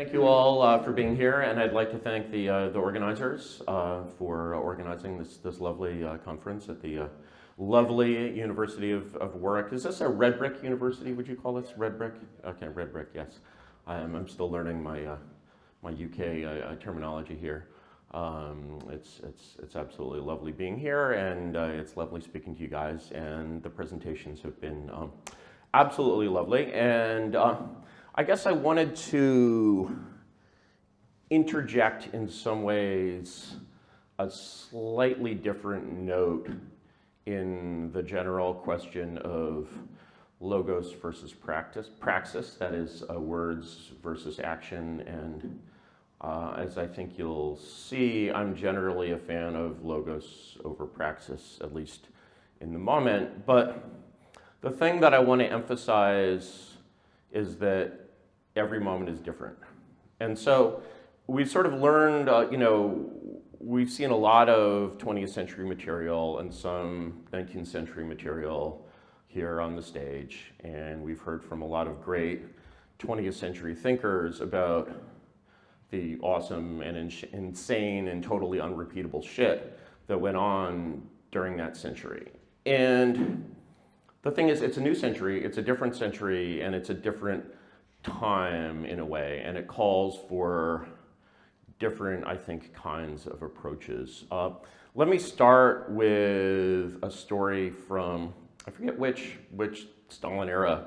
Thank you all for being here, and I'd like to thank the organizers for organizing this lovely conference at the lovely University of Warwick. Is this a red brick university, would you call this? Red brick? Okay, red brick, yes. I'm still learning my UK terminology here. It's absolutely lovely being here, and it's lovely speaking to you guys, and the presentations have been absolutely lovely. And I guess I wanted to interject in some ways a slightly different note in the general question of logos versus praxis, that is words versus action. And as I think you'll see, I'm generally a fan of logos over praxis, at least in the moment. But the thing that I want to emphasize is that every moment is different. And so we've sort of learned, we've seen a lot of 20th century material and some 19th century material here on the stage. And we've heard from a lot of great 20th century thinkers about the awesome and insane and totally unrepeatable shit that went on during that century. And the thing is, it's a new century, it's a different century, and it's a different time in a way, and it calls for different, I think, kinds of approaches. Let me start with a story from, I forget which Stalin era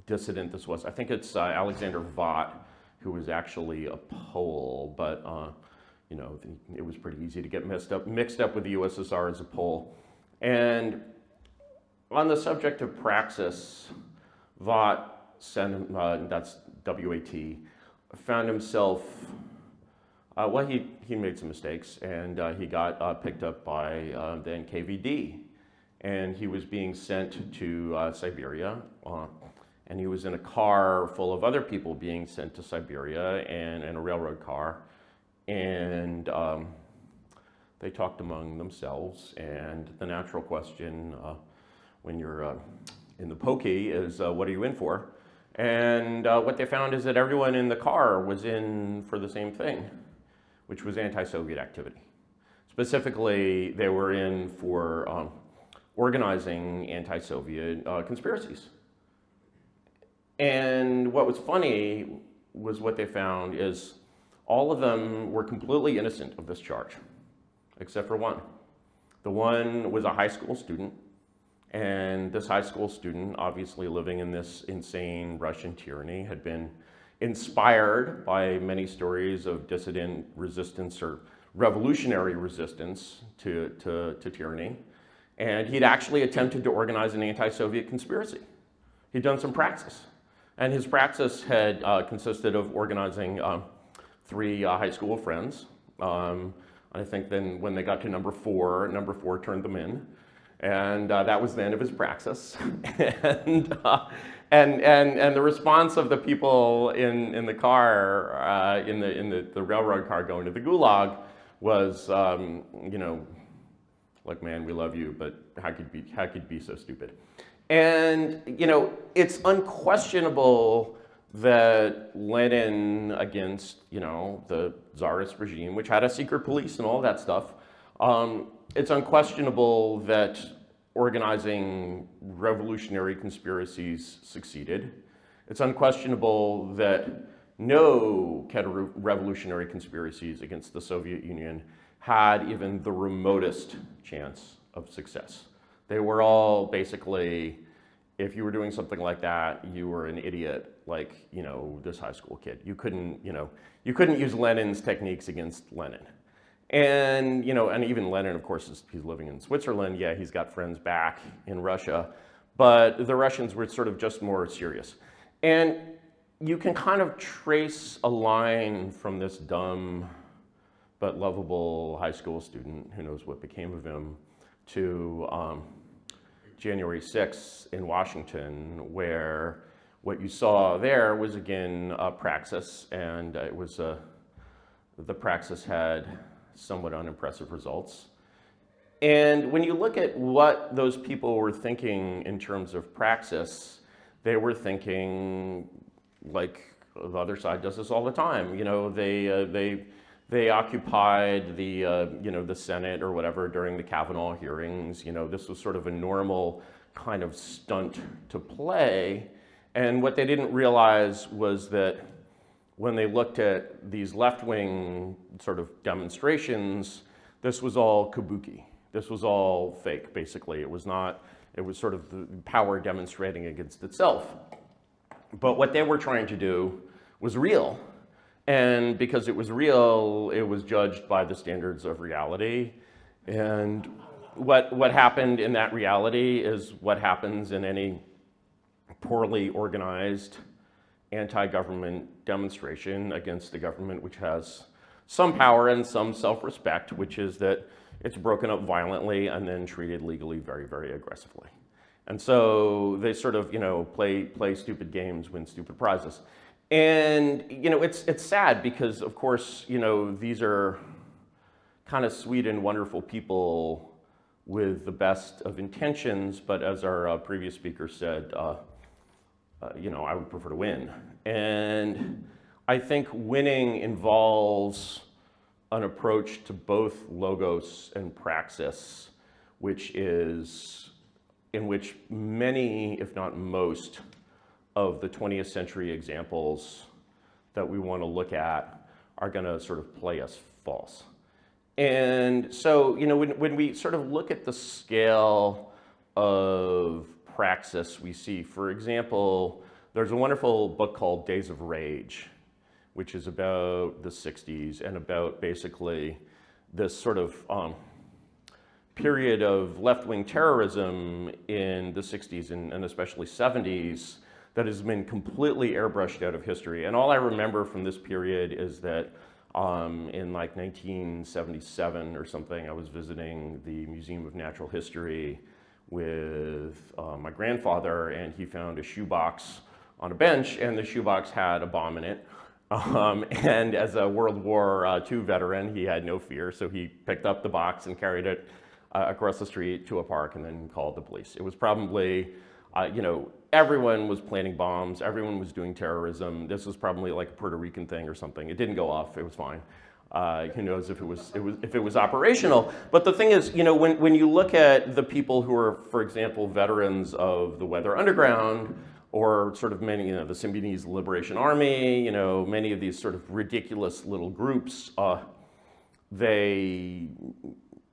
dissident this was. I think it's Alexander Vaught, who was actually a Pole, but it was pretty easy to get mixed up with the USSR as a Pole. And on the subject of praxis, Vaught that's W-A-T, found himself, he made some mistakes, and he got picked up by the NKVD, and he was being sent to Siberia, and he was in a car full of other people being sent to Siberia, and in a railroad car, and they talked among themselves, and the natural question when you're in the pokey is, what are you in for? And what they found is that everyone in the car was in for the same thing, which was anti-Soviet activity. Specifically, they were in for organizing anti-Soviet conspiracies. And what was funny was what they found is all of them were completely innocent of this charge, except for one. The one was a high school student. And this high school student, obviously living in this insane Russian tyranny, had been inspired by many stories of dissident resistance or revolutionary resistance to tyranny. And he'd actually attempted to organize an anti-Soviet conspiracy. He'd done some praxis. And his praxis had consisted of organizing 3 high school friends. I think then when they got to number 4 turned them in. And that was the end of his praxis. and the response of the people in the car, in the railroad car going to the Gulag was, like, man, we love you, but how could you be so stupid? And, it's unquestionable that Lenin against, the Tsarist regime, which had a secret police and all that stuff, it's unquestionable that organizing revolutionary conspiracies succeeded. It's unquestionable that no counter-revolutionary conspiracies against the Soviet Union had even the remotest chance of success. They were all basically, if you were doing something like that, you were an idiot, like, this high school kid. You couldn't use Lenin's techniques against Lenin. And, and even Lenin, of course, he's living in Switzerland. Yeah, he's got friends back in Russia, but the Russians were sort of just more serious. And you can kind of trace a line from this dumb but lovable high school student, who knows what became of him, to January 6th in Washington, where what you saw there was, again, praxis, and it was the praxis had somewhat unimpressive results. And when you look at what those people were thinking in terms of praxis, they were thinking like the other side does this all the time. They occupied the the Senate or whatever during the Kavanaugh hearings. This was sort of a normal kind of stunt to play. And what they didn't realize was that when they looked at these left-wing sort of demonstrations, this was all kabuki. This was all fake, basically. It was sort of the power demonstrating against itself. But what they were trying to do was real. And because it was real, it was judged by the standards of reality. And what happened in that reality is what happens in any poorly organized anti-government demonstration against the government, which has some power and some self-respect, which is that it's broken up violently and then treated legally very, very aggressively. And so they sort of, play stupid games, win stupid prizes. And, it's sad because, of course, these are kind of sweet and wonderful people with the best of intentions, but as our previous speaker said, I would prefer to win. And I think winning involves an approach to both logos and praxis, in which many, if not most, of the 20th century examples that we want to look at are going to sort of play us false. And so, when we sort of look at the scale of praxis, we see, for example, there's a wonderful book called Days of Rage, which is about the 60s and about basically this sort of period of left-wing terrorism in the 60s and especially 70s that has been completely airbrushed out of history. And all I remember from this period is that in like 1977 or something, I was visiting the Museum of Natural History with my grandfather, and he found a shoebox on a bench, and the shoebox had a bomb in it. And as a World War II veteran, he had no fear, so he picked up the box and carried it across the street to a park and then called the police. It was probably, everyone was planting bombs, everyone was doing terrorism. This was probably like a Puerto Rican thing or something. It didn't go off, it was fine. Who knows if it was operational. But the thing is, when you look at the people who are, for example, veterans of the Weather Underground, or sort of many, the Symbionese Liberation Army, many of these sort of ridiculous little groups,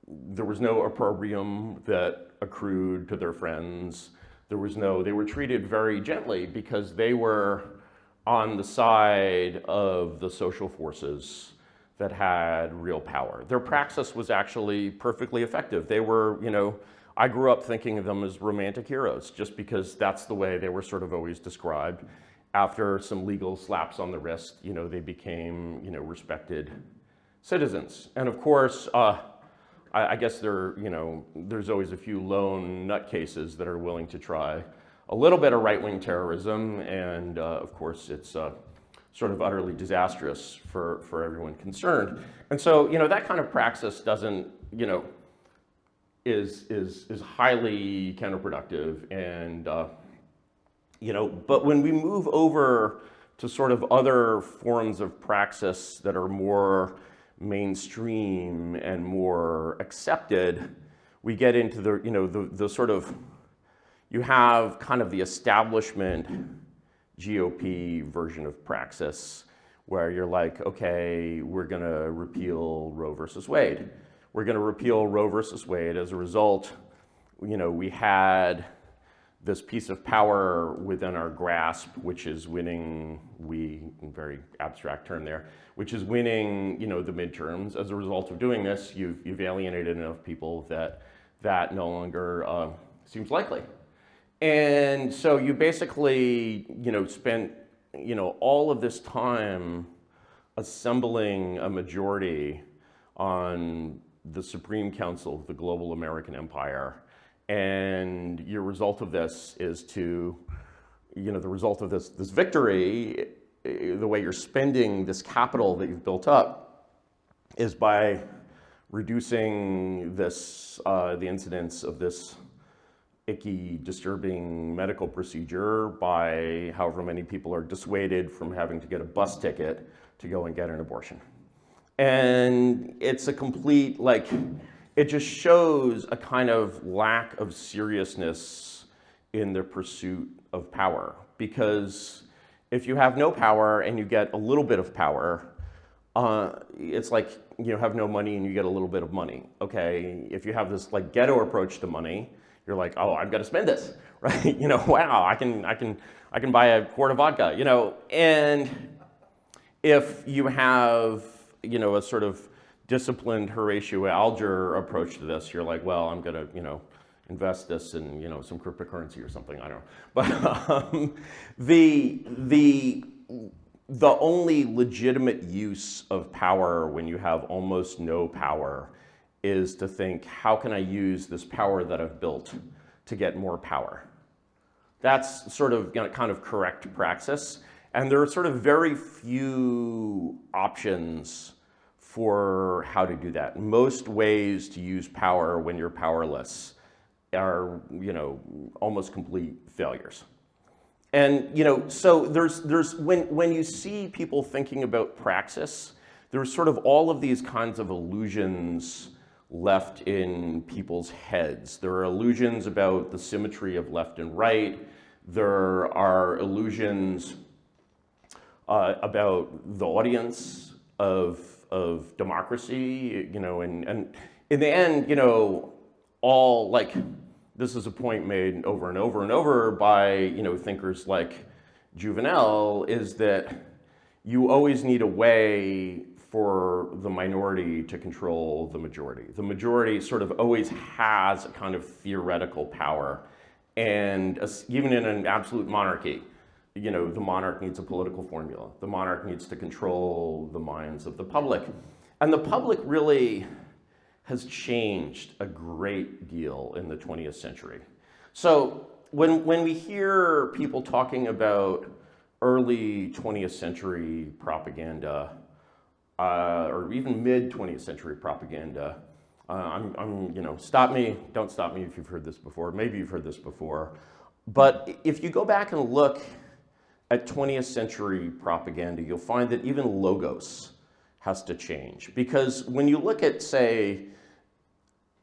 there was no opprobrium that accrued to their friends. They were treated very gently because they were on the side of the social forces that had real power. Their praxis was actually perfectly effective. They were, I grew up thinking of them as romantic heroes just because that's the way they were sort of always described. After some legal slaps on the wrist, they became, respected citizens. And of course, I guess there's always a few lone nutcases that are willing to try a little bit of right-wing terrorism, and of course it's sort of utterly disastrous for everyone concerned. And so, that kind of praxis doesn't, is highly counterproductive, and but when we move over to sort of other forms of praxis that are more mainstream and more accepted, we get into the sort of, you have kind of the establishment GOP version of praxis where you're like, okay, we're going to repeal Roe versus Wade. We're going to repeal Roe versus Wade. As a result, we had this piece of power within our grasp, which is winning, very abstract term there, which is winning, the midterms. As a result of doing this, you've alienated enough people that no longer seems likely. And so you basically, spent, all of this time assembling a majority on the Supreme Council of the global American empire. And your result of this is to, the result of this victory, the way you're spending this capital that you've built up is by reducing this, the incidence of this icky, disturbing medical procedure by however many people are dissuaded from having to get a bus ticket to go and get an abortion. And it's a complete, like, it just shows a kind of lack of seriousness in the pursuit of power. Because if you have no power and you get a little bit of power, it's like you have no money and you get a little bit of money. Okay, if you have this like ghetto approach to money, you're like, oh, I've got to spend this, right? Wow, I can buy a quart of vodka, And if you have, a sort of disciplined Horatio Alger approach to this, you're like, well, I'm gonna, invest this in, some cryptocurrency or something. I don't know, but the only legitimate use of power when you have almost no power is to think, how can I use this power that I've built to get more power? That's sort of kind of correct praxis. And there are sort of very few options for how to do that. Most ways to use power when you're powerless are, almost complete failures. And, so there's when you see people thinking about praxis, there's sort of all of these kinds of illusions left in people's heads. There are illusions about the symmetry of left and right. There are illusions about the audience of democracy, and in the end, all like, this is a point made over and over and over by, thinkers like Juvenal, is that you always need a way for the minority to control the majority. The majority sort of always has a kind of theoretical power. And even in an absolute monarchy, the monarch needs a political formula. The monarch needs to control the minds of the public. And the public really has changed a great deal in the 20th century. So when we hear people talking about early 20th century propaganda, or even mid 20th century propaganda, stop me, don't stop me if you've heard this before, maybe you've heard this before, but if you go back and look at 20th century propaganda, you'll find that even logos has to change. Because when you look at, say,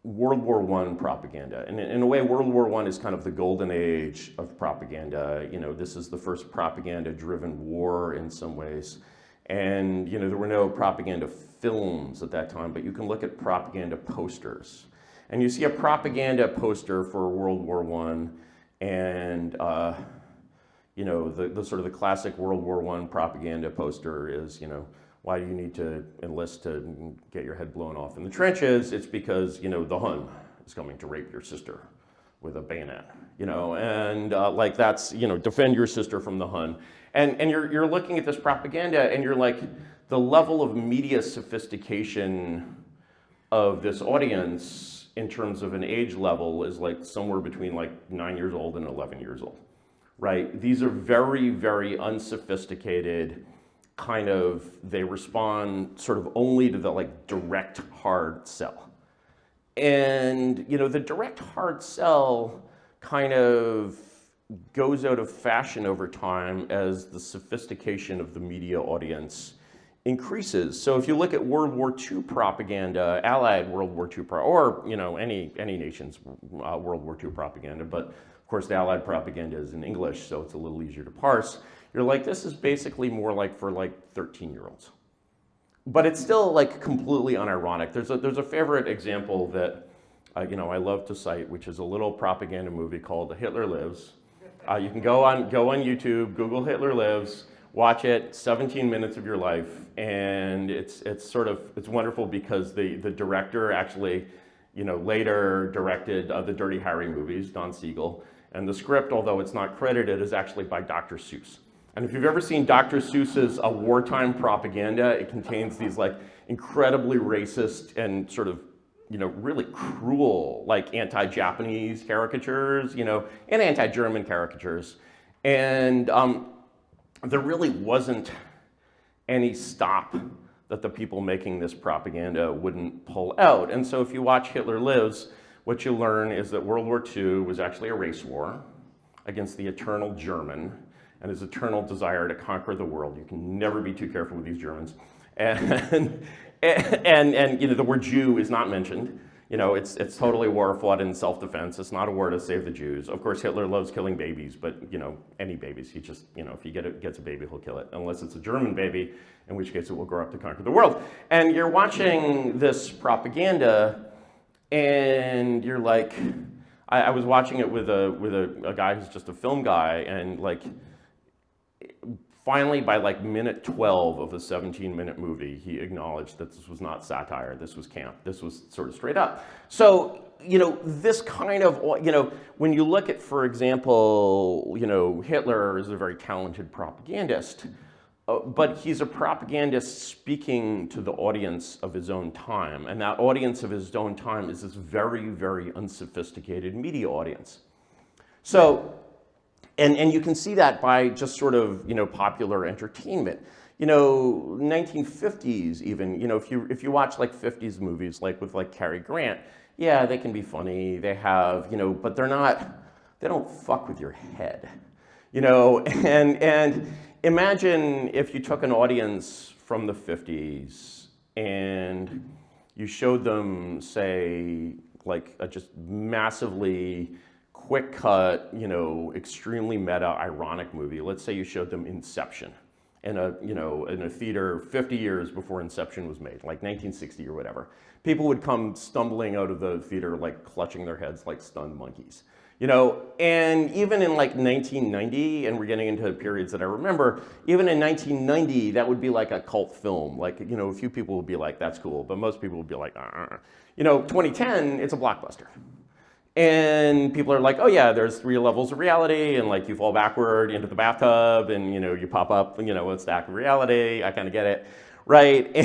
World War I propaganda, and in a way World War I is kind of the golden age of propaganda. This is the first propaganda-driven war in some ways. And there were no propaganda films at that time, but you can look at propaganda posters. And you see a propaganda poster for World War I, and the sort of the classic World War I propaganda poster is, why do you need to enlist to get your head blown off in the trenches? It's because, the Hun is coming to rape your sister with a bayonet, and like that's, defend your sister from the Hun. And you're looking at this propaganda and you're like, the level of media sophistication of this audience in terms of an age level is like somewhere between like 9 years old and 11 years old, right? These are very, very unsophisticated kind of, they respond sort of only to the like direct hard sell. And, the direct hard sell kind of goes out of fashion over time as the sophistication of the media audience increases. So if you look at World War II propaganda, Allied World War II, or any nation's World War II propaganda, but of course the Allied propaganda is in English, so it's a little easier to parse. You're like, this is basically more like for like 13-year-olds. But it's still like completely unironic. There's a favorite example that I love to cite, which is a little propaganda movie called Hitler Lives. You can go on YouTube, Google Hitler Lives, watch it, 17 minutes of your life, and it's wonderful because the director actually, later directed the Dirty Harry movies, Don Siegel, and the script, although it's not credited, is actually by Dr. Seuss. And if you've ever seen Dr. Seuss's wartime propaganda, it contains these like incredibly racist and sort of really cruel, like anti-Japanese caricatures, and anti-German caricatures. And there really wasn't any stop that the people making this propaganda wouldn't pull out. And so if you watch Hitler Lives, what you learn is that World War II was actually a race war against the eternal German and his eternal desire to conquer the world. You can never be too careful with these Germans. And you know, the word Jew is not mentioned. You know, it's totally a war fought in self-defense. It's not a war to save the Jews. Of course, Hitler loves killing babies, but, you know, any babies. He just, you know, if he gets a baby, he'll kill it, unless it's a German baby, in which case it will grow up to conquer the world. And you're watching this propaganda, and you're like, I was watching it with a guy who's just a film guy, and like, finally, by like minute 12 of a 17-minute movie, he acknowledged that this was not satire, this was camp, this was sort of straight up. So, you know, this kind of, you know, when you look at, for example, you know, Hitler is a very talented propagandist, but he's a propagandist speaking to the audience of his own time, and that audience of his own time is this very, very unsophisticated media audience. So, and you can see that by just sort of, you know, popular entertainment. You know, 1950s even, you know, if you watch like 50s movies, like with like Cary Grant, yeah, they can be funny, they have, you know, but they don't fuck with your head, you know, and imagine if you took an audience from the 50s and you showed them, say, like a just massively quick cut, you know, extremely meta, ironic movie. Let's say you showed them Inception in a theater 50 years before Inception was made, like 1960 or whatever. People would come stumbling out of the theater, like clutching their heads like stunned monkeys. You know, and even in like 1990, and we're getting into periods that I remember, even in 1990, that would be like a cult film. Like, you know, a few people would be like, that's cool, but most people would be like, You know, 2010, it's a blockbuster. And people are like, oh yeah, there's 3 levels of reality, and like you fall backward into the bathtub, and you know, you pop up, you know, a stack of reality. I kind of get it, right?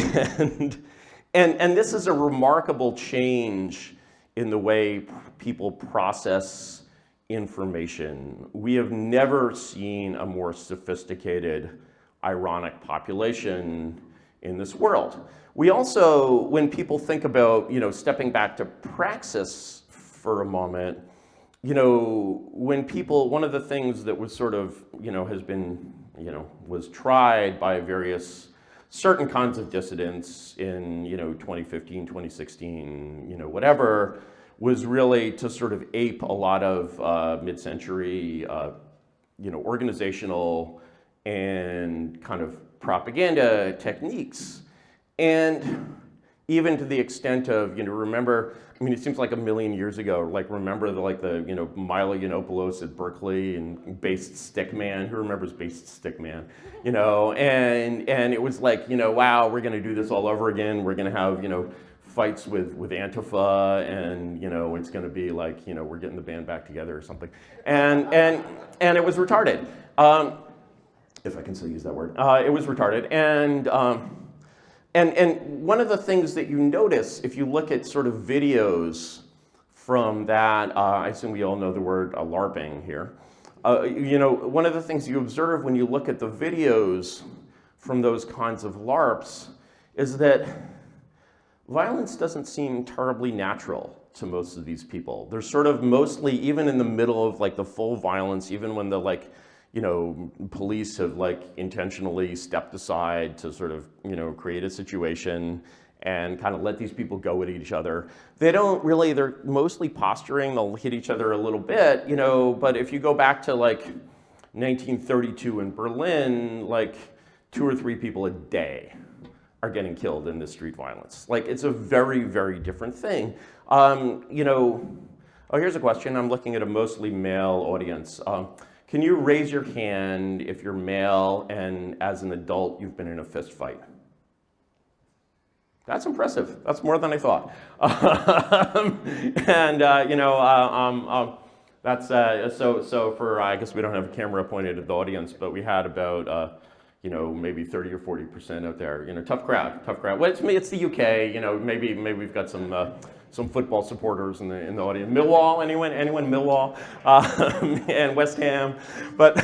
And this is a remarkable change in the way people process information. We have never seen a more sophisticated, ironic population in this world. We also, when people think about, you know, stepping back to praxis for a moment, you know, when people, one of the things that was sort of, you know, has been, you know, was tried by various certain kinds of dissidents in, you know, 2015, 2016, you know, whatever, was really to sort of ape a lot of mid-century, you know, organizational and kind of propaganda techniques. And even to the extent of, you know, remember, I mean, it seems like a million years ago, like remember the you know, Milo Yiannopoulos at Berkeley and Based Stickman. Who remembers Based Stickman? You know, and it was like, you know, wow, we're gonna do this all over again. We're gonna have, you know, fights with Antifa, and, you know, it's gonna be like, you know, we're getting the band back together or something. And it was retarded. If I can still use that word. It was retarded. And one of the things that you notice if you look at sort of videos from that, I assume we all know the word LARPing here. You know, one of the things you observe when you look at the videos from those kinds of LARPs is that violence doesn't seem terribly natural to most of these people. They're sort of mostly, even in the middle of like the full violence, even when the like, you know, police have like intentionally stepped aside to sort of, you know, create a situation and kind of let these people go at each other. They don't really, they're mostly posturing, they'll hit each other a little bit, you know, but if you go back to like 1932 in Berlin, like 2 or 3 people a day are getting killed in this street violence. Like, it's a very, very different thing. You know, oh, here's a question. I'm looking at a mostly male audience. Can you raise your hand if you're male and as an adult you've been in a fist fight? That's impressive. That's more than I thought. You know, that's so for I guess we don't have a camera pointed at the audience, but we had about you know, maybe 30 or 40% out there. You know, tough crowd. Well, it's the UK. You know, maybe we've got some football supporters in the audience. Millwall, anyone Millwall, and West Ham, but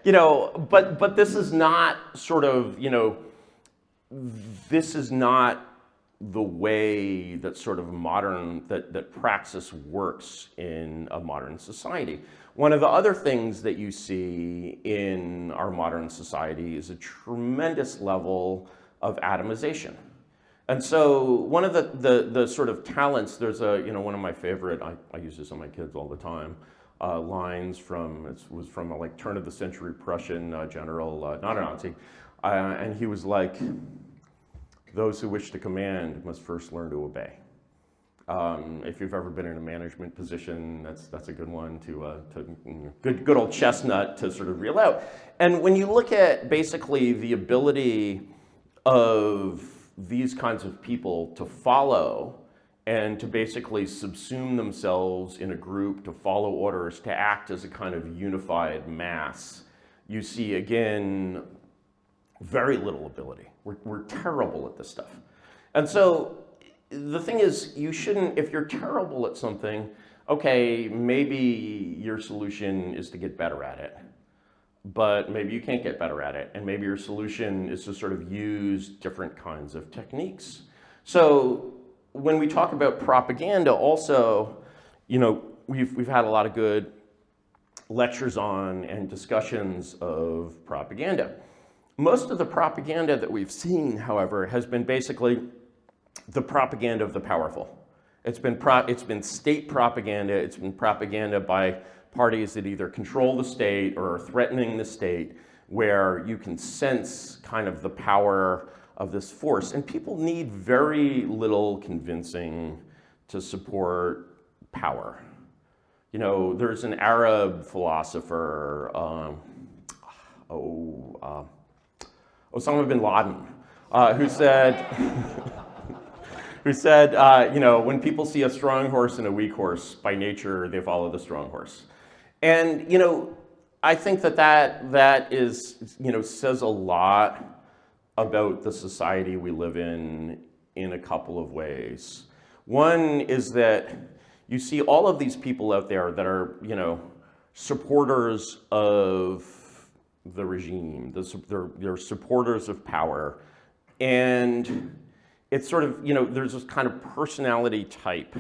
you know, but this is not sort of, you know, this is not the way that sort of that praxis works in a modern society. One of the other things that you see in our modern society is a tremendous level of atomization. And so one of the sort of talents, there's one of my favorite, I use this on my kids all the time, lines was from a like turn of the century Prussian general, not a Nazi, and he was like, those who wish to command must first learn to obey. If you've ever been in a management position, that's a good one to good old chestnut to sort of reel out. And when you look at basically the ability of these kinds of people to follow and to basically subsume themselves in a group, to follow orders, to act as a kind of unified mass, you see again very little ability. We're terrible at this stuff. And so the thing is, you shouldn't, if you're terrible at something, okay, maybe your solution is to get better at it, but maybe you can't get better at it, and maybe your solution is to sort of use different kinds of techniques. So when we talk about propaganda also, we've had a lot of good lectures on and discussions of propaganda. Most of the propaganda that we've seen, however, has been basically the propaganda of the powerful. It's been state propaganda. It's been propaganda by parties that either control the state or are threatening the state, where you can sense kind of the power of this force. And people need very little convincing to support power. There's an Arab philosopher, Osama bin Laden, who said, when people see a strong horse and a weak horse, by nature, they follow the strong horse. And, I think that is, says a lot about the society we live in a couple of ways. One is that you see all of these people out there that are, supporters of the regime, they're supporters of power, and it's sort of, there's this kind of personality type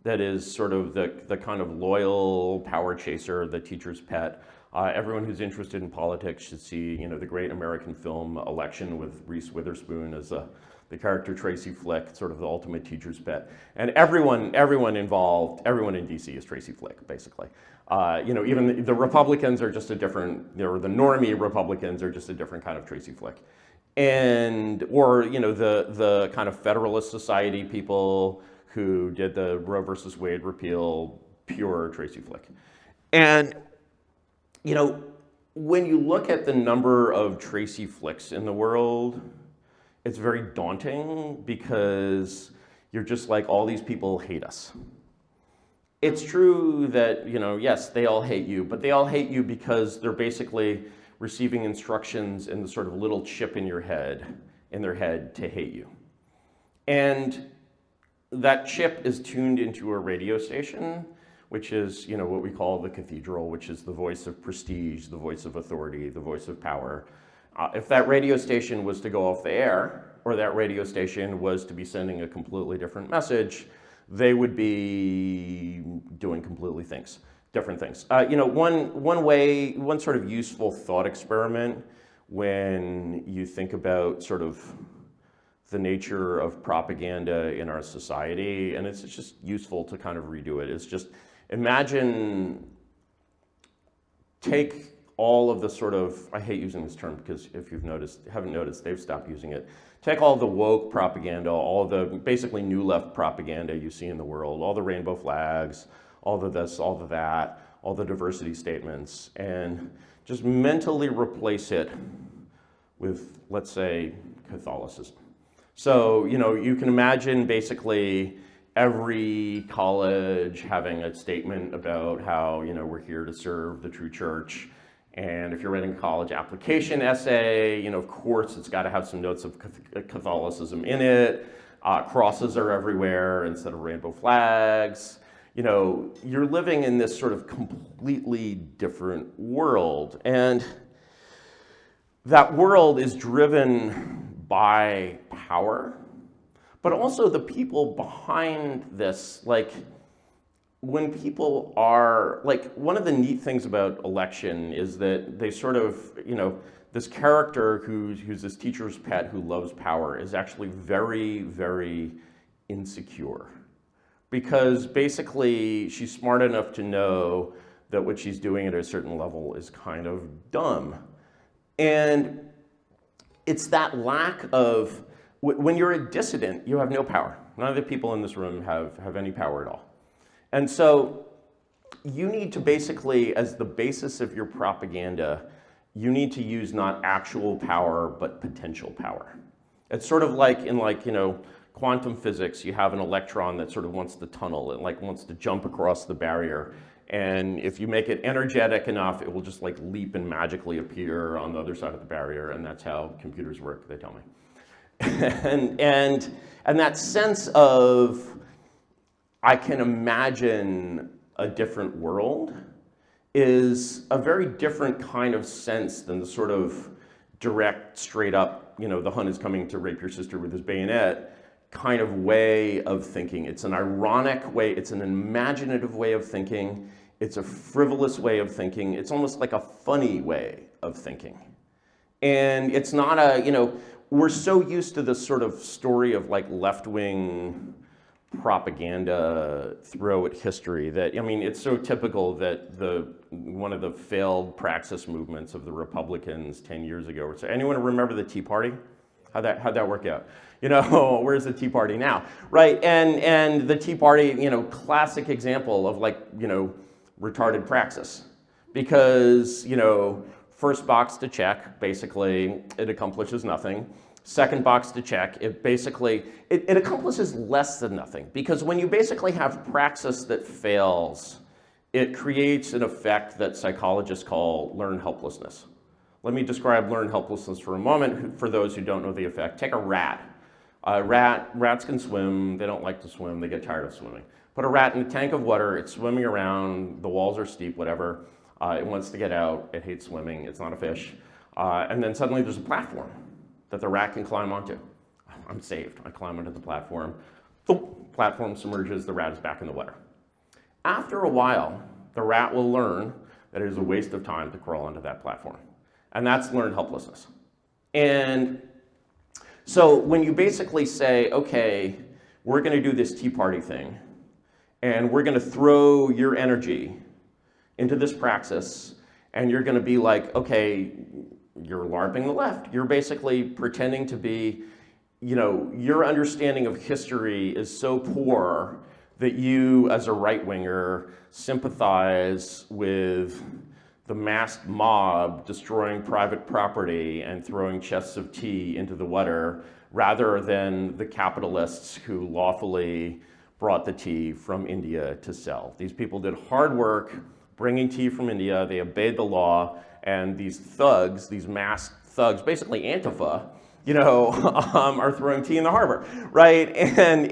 that is sort of the kind of loyal power chaser, the teacher's pet. Everyone who's interested in politics should see, the great American film Election with Reese Witherspoon as the character Tracy Flick, sort of the ultimate teacher's pet. And everyone involved, everyone in DC is Tracy Flick, basically. Even the Republicans are just the normie Republicans are just a different kind of Tracy Flick. Or the kind of Federalist Society people who did the Roe versus Wade repeal, pure Tracy Flick. And, when you look at the number of Tracy Flicks in the world, it's very daunting because you're just like, all these people hate us. It's true that, yes, they all hate you, but they all hate you because they're basically receiving instructions in the sort of little chip in their head to hate you. And that chip is tuned into a radio station, which is, what we call the cathedral, which is the voice of prestige, the voice of authority, the voice of power. If that radio station was to go off the air, or that radio station was to be sending a completely different message, they would be doing completely different things. One sort of useful thought experiment when you think about sort of the nature of propaganda in our society, and it's just useful to kind of redo it. It's just, imagine, take all of the sort of, I hate using this term because if you've haven't noticed, they've stopped using it. Take all the woke propaganda, all the basically new left propaganda you see in the world, all the rainbow flags, all the this, all the that, all the diversity statements, and just mentally replace it with, let's say, Catholicism. So, you can imagine basically every college having a statement about how, we're here to serve the true church. And if you're writing a college application essay, of course, it's got to have some notes of Catholicism in it. Crosses are everywhere instead of rainbow flags. You're living in this sort of completely different world. And that world is driven by power, but also the people behind this, like, when people are, like, one of the neat things about election is that they sort of, this character who's this teacher's pet who loves power is actually very, very insecure. Because basically she's smart enough to know that what she's doing at a certain level is kind of dumb. And it's that lack of, when you're a dissident, you have no power. None of the people in this room have any power at all. And so you need to basically, as the basis of your propaganda, you need to use not actual power, but potential power. It's sort of like in quantum physics, you have an electron that sort of wants to tunnel, it wants to jump across the barrier. And if you make it energetic enough, it will just leap and magically appear on the other side of the barrier. And that's how computers work, they tell me. and that sense of, I can imagine a different world, is a very different kind of sense than the sort of direct, straight up, the Hun is coming to rape your sister with his bayonet kind of way of thinking. It's an ironic way, it's an imaginative way of thinking, it's a frivolous way of thinking, it's almost like a funny way of thinking. And it's not we're so used to this sort of story of left-wing propaganda throughout history that, it's so typical that one of the failed praxis movements of the Republicans 10 years ago, so anyone remember the Tea Party? How'd that work out? Where's the Tea Party now, right? And the Tea Party, classic example of retarded praxis, because first box to check, basically it accomplishes nothing. Second box to check, it basically it accomplishes less than nothing, because when you basically have praxis that fails, it creates an effect that psychologists call learned helplessness. Let me describe learned helplessness for a moment for those who don't know the effect. Take a rat. Rats can swim, they don't like to swim, they get tired of swimming. Put a rat in a tank of water, it's swimming around, the walls are steep, whatever. It wants to get out, it hates swimming, it's not a fish. And then suddenly there's a platform that the rat can climb onto. I'm saved, I climb onto the platform. The platform submerges, the rat is back in the water. After a while, the rat will learn that it is a waste of time to crawl onto that platform. And that's learned helplessness. And so when you basically say, okay, we're gonna do this Tea Party thing, and we're gonna throw your energy into this praxis, and you're gonna be like, okay, you're LARPing the left. You're basically pretending to be, your understanding of history is so poor that you, as a right-winger, sympathize with the masked mob destroying private property and throwing chests of tea into the water, rather than the capitalists who lawfully brought the tea from India to sell. These people did hard work bringing tea from India, they obeyed the law, and these thugs, these masked thugs, basically Antifa, are throwing tea in the harbor, right? And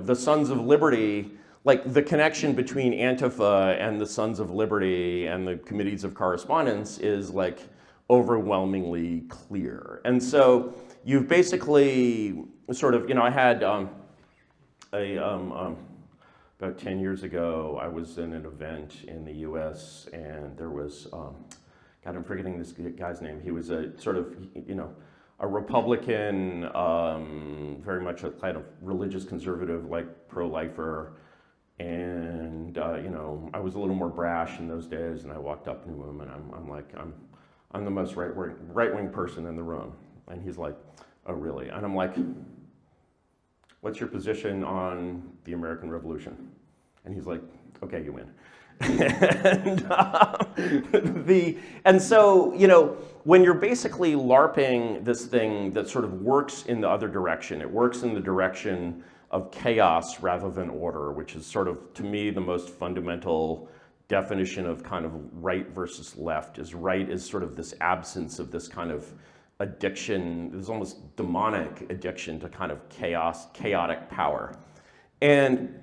the Sons of Liberty, the connection between Antifa and the Sons of Liberty and the committees of correspondence is overwhelmingly clear. And so you've basically sort of, I had about 10 years ago, I was in an event in the US, and there was, God, I'm forgetting this guy's name. He was a sort of, a Republican, very much a kind of religious conservative, pro-lifer. And, I was a little more brash in those days, and I walked up to him, and I'm the most right-wing person in the room. And he's like, oh, really? And I'm like, what's your position on the American Revolution? And he's like, okay, you win. and so, when you're basically LARPing this thing that sort of works in the other direction, it works in the direction of chaos rather than order, which is sort of, to me, the most fundamental definition of kind of right versus left. Is right is sort of this absence of this kind of addiction, this almost demonic addiction to kind of chaotic power. And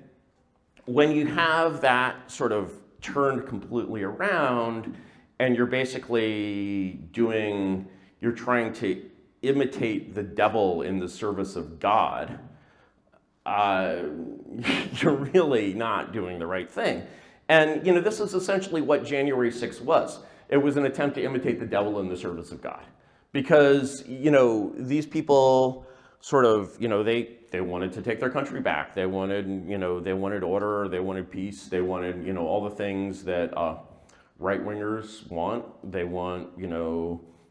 when you have that sort of turned completely around, and you're basically you're trying to imitate the devil in the service of God, you're really not doing the right thing. And this is essentially what January 6th was. It was an attempt to imitate the devil in the service of God. Because, these people sort of, they wanted to take their country back. They wanted, they wanted order, they wanted peace, they wanted, all the things that right-wingers want. They want,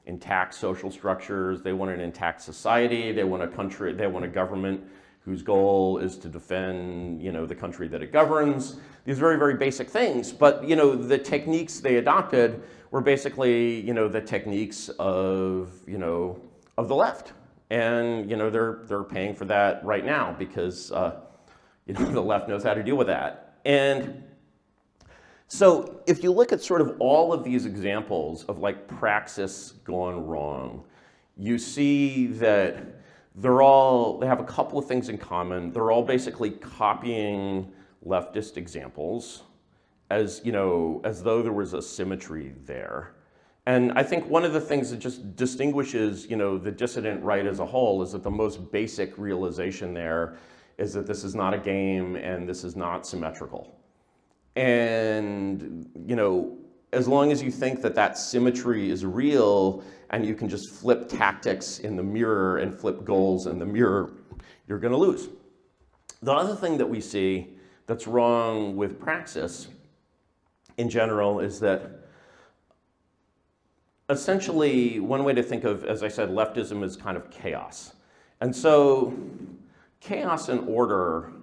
intact social structures. They want an intact society. They want a country, they want a government whose goal is to defend, the country that it governs. These very, very basic things. But, the techniques they adopted were basically, the techniques of, of the left. And, they're paying for that right now because, the left knows how to deal with that. And so if you look at sort of all of these examples of like praxis gone wrong, you see that they have a couple of things in common. They're all basically copying leftist examples as though there was a symmetry there. And I think one of the things that just distinguishes, the dissident right as a whole is that the most basic realization there is that this is not a game and this is not symmetrical. And, as long as you think that that symmetry is real and you can just flip tactics in the mirror and flip goals in the mirror, you're going to lose. The other thing that we see that's wrong with praxis in general is that essentially one way to think of, as I said, leftism is kind of chaos. And so chaos and order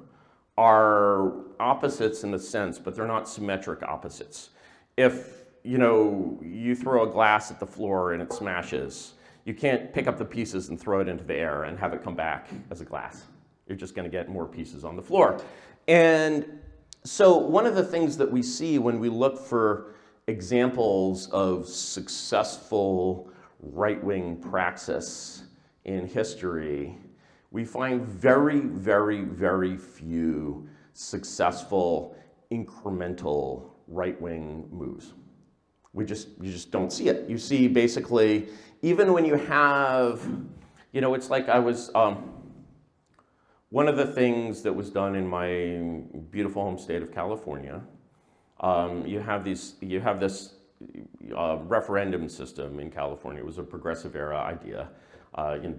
are opposites in a sense, but they're not symmetric opposites. If you throw a glass at the floor and it smashes, you can't pick up the pieces and throw it into the air and have it come back as a glass. You're just going to get more pieces on the floor. And so one of the things that we see when we look for examples of successful right-wing praxis in history, we find very, very, very few successful incremental right-wing moves. You just don't see it. You see basically, even when you have, it's like I was, one of the things that was done in my beautiful home state of California, you have this referendum system in California. It was a progressive era idea,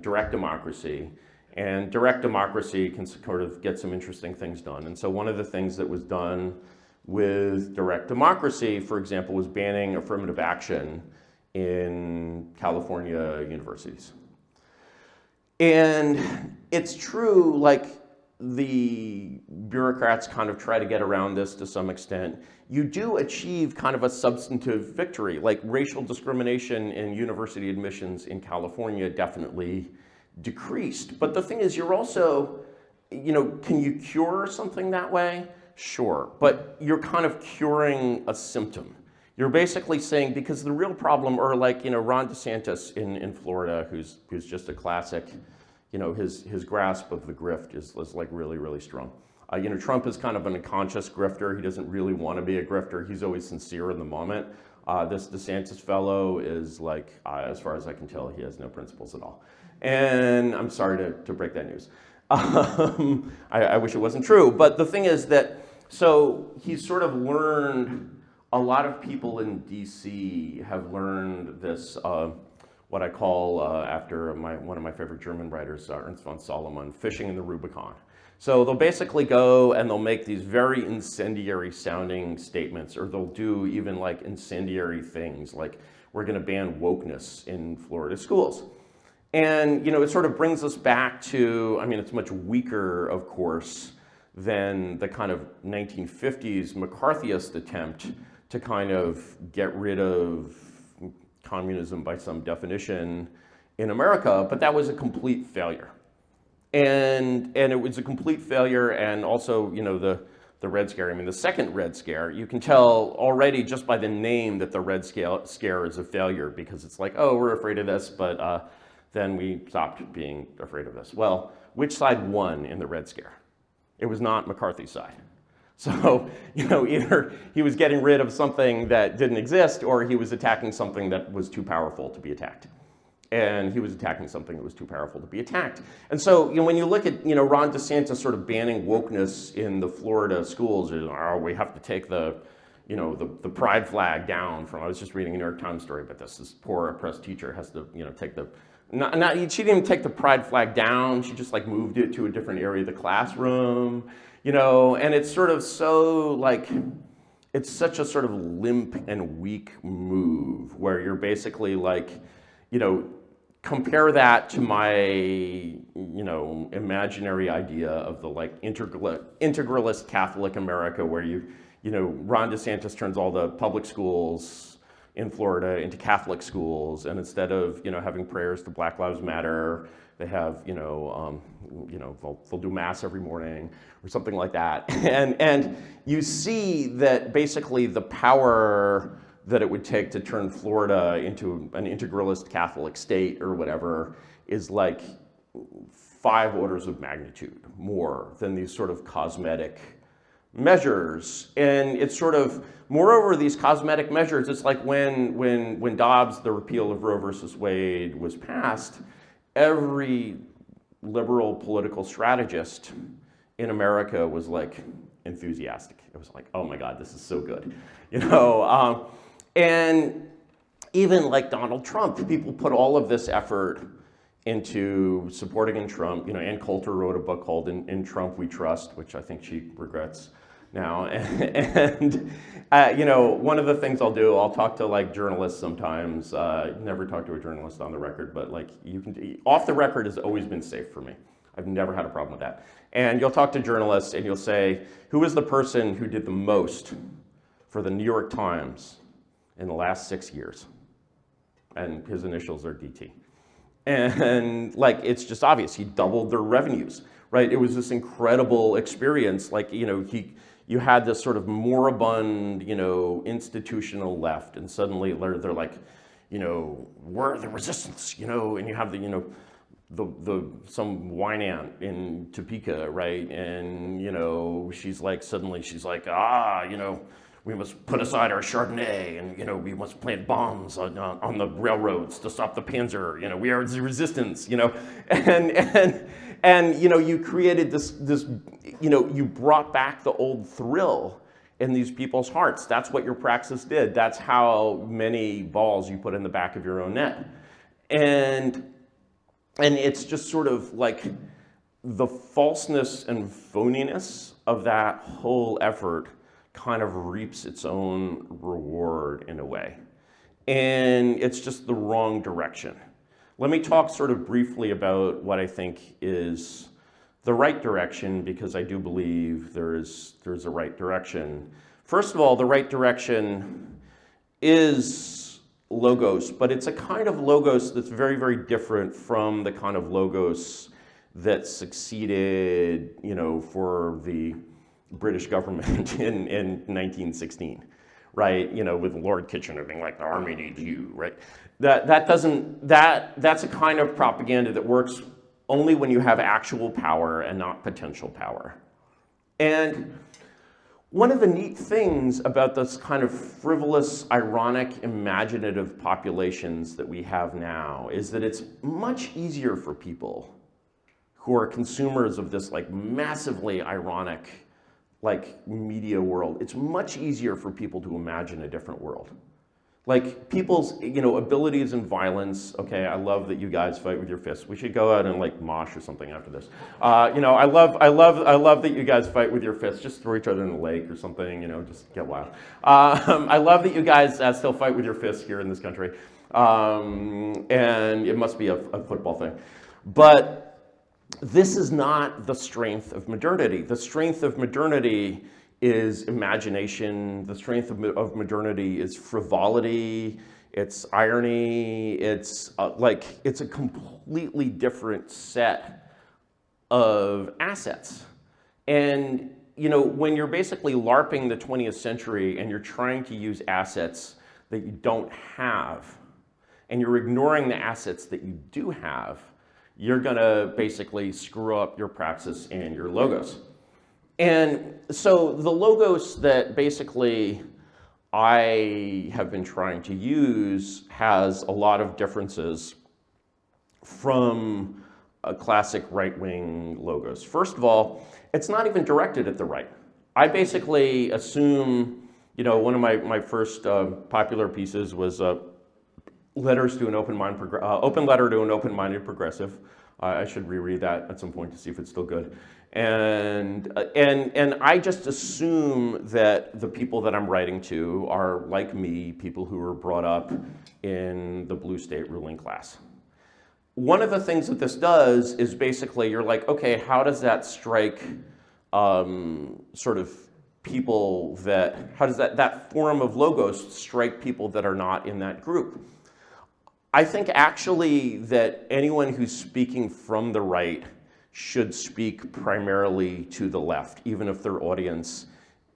direct democracy. And direct democracy can sort of get some interesting things done. And so one of the things that was done with direct democracy, for example, was banning affirmative action in California universities. And it's true, like, the bureaucrats kind of try to get around this to some extent. You do achieve kind of a substantive victory, like racial discrimination in university admissions in California definitely decreased. But the thing is, you're also, can you cure something that way? Sure, but you're kind of curing a symptom. You're basically saying, because the real problem, or like, Ron DeSantis in Florida, who's just a classic, his grasp of the grift is like really, really strong. Trump is kind of an unconscious grifter. He doesn't really want to be a grifter. He's always sincere in the moment. This DeSantis fellow is like, as far as I can tell, he has no principles at all. And I'm sorry to break that news. I wish it wasn't true. But the thing is that, so he's sort of learned, a lot of people in DC have learned this, what I call, after one of my favorite German writers, Ernst von Salomon, fishing in the Rubicon. So they'll basically go and they'll make these very incendiary sounding statements, or they'll do even like incendiary things, like we're going to ban wokeness in Florida schools. And, it sort of brings us back to, it's much weaker, of course, than the kind of 1950s McCarthyist attempt to kind of get rid of communism by some definition in America, but that was a complete failure. And it was a complete failure, and also, the Red Scare. The second Red Scare, you can tell already just by the name that the Red Scare is a failure, because it's like, oh, we're afraid of this, but then we stopped being afraid of this. Well, which side won in the Red Scare? It was not McCarthy's side. So, either he was getting rid of something that didn't exist, or he was attacking something that was too powerful to be attacked. and he was attacking something that was too powerful to be attacked. And so, when you look at, Ron DeSantis sort of banning wokeness in the Florida schools, we have to take the pride flag down from, I was just reading a New York Times story about this poor oppressed teacher has to, take the, she didn't even take the pride flag down, she just like moved it to a different area of the classroom, and it's sort of so like, it's such a sort of limp and weak move where you're basically like, compare that to my, imaginary idea of the like integralist Catholic America where Ron DeSantis turns all the public schools in Florida into Catholic schools, and instead of having prayers to Black Lives Matter, they have they'll do mass every morning or something like that, and you see that basically the power that it would take to turn Florida into an integralist Catholic state or whatever is like 5 orders of magnitude more than these sort of cosmetic measures. And it's sort of, moreover, these cosmetic measures, it's like when Dobbs, the repeal of Roe versus Wade was passed, every liberal political strategist in America was like enthusiastic. It was like, oh my God, this is so good. And even like Donald Trump, people put all of this effort into supporting in Trump. Ann Coulter wrote a book called In Trump We Trust, which I think she regrets now. And one of the things I'll talk to like journalists sometimes. Never talk to a journalist on the record, but like off the record has always been safe for me. I've never had a problem with that. And you'll talk to journalists and you'll say, who is the person who did the most for the New York Times in the last 6 years? And his initials are DT. And like, it's just obvious, he doubled their revenues, right? It was this incredible experience. Like, you had this sort of moribund, institutional left, and suddenly they're like, we're the resistance, and you have some wine aunt in Topeka, right? And, she's like, we must put aside our Chardonnay, and we must plant bombs on the railroads to stop the Panzer. We are the resistance. And you created this. You brought back the old thrill in these people's hearts. That's what your praxis did. That's how many balls you put in the back of your own net, and it's just sort of like the falseness and phoniness of that whole effort kind of reaps its own reward in a way. And it's just the wrong direction. Let me talk sort of briefly about what I think is the right direction, because I do believe there's a right direction. First of all, the right direction is logos, but it's a kind of logos that's very, very different from the kind of logos that succeeded, for the British government in 1916, right? With Lord Kitchener being like, the army needs you, right? That's a kind of propaganda that works only when you have actual power and not potential power. And one of the neat things about this kind of frivolous, ironic, imaginative populations that we have now is that it's much easier for people who are consumers of this like massively ironic like media world. It's much easier for people to imagine a different world. Like people's, abilities and violence. Okay, I love that you guys fight with your fists. We should go out and like mosh or something after this. I love that you guys fight with your fists. Just throw each other in the lake or something. Just get wild. I love that you guys still fight with your fists here in this country, and it must be a football thing, but this is not the strength of modernity. The strength of modernity is imagination. The strength of modernity is frivolity. It's irony. It's it's a completely different set of assets. And when you're basically LARPing the 20th century and you're trying to use assets that you don't have, and you're ignoring the assets that you do have, you're gonna basically screw up your praxis and your logos. And so the logos that basically I have been trying to use has a lot of differences from classic right-wing logos. First of all, it's not even directed at the right. I basically assume, one of my first popular pieces was letters to an open letter to an open-minded progressive. I should reread that at some point to see if it's still good. And I just assume that the people that I'm writing to are, like me, people who were brought up in the blue state ruling class. One of the things that this does is basically you're like, okay, how does that strike sort of people how does that form of logos strike people that are not in that group? I think actually that anyone who's speaking from the right should speak primarily to the left, even if their audience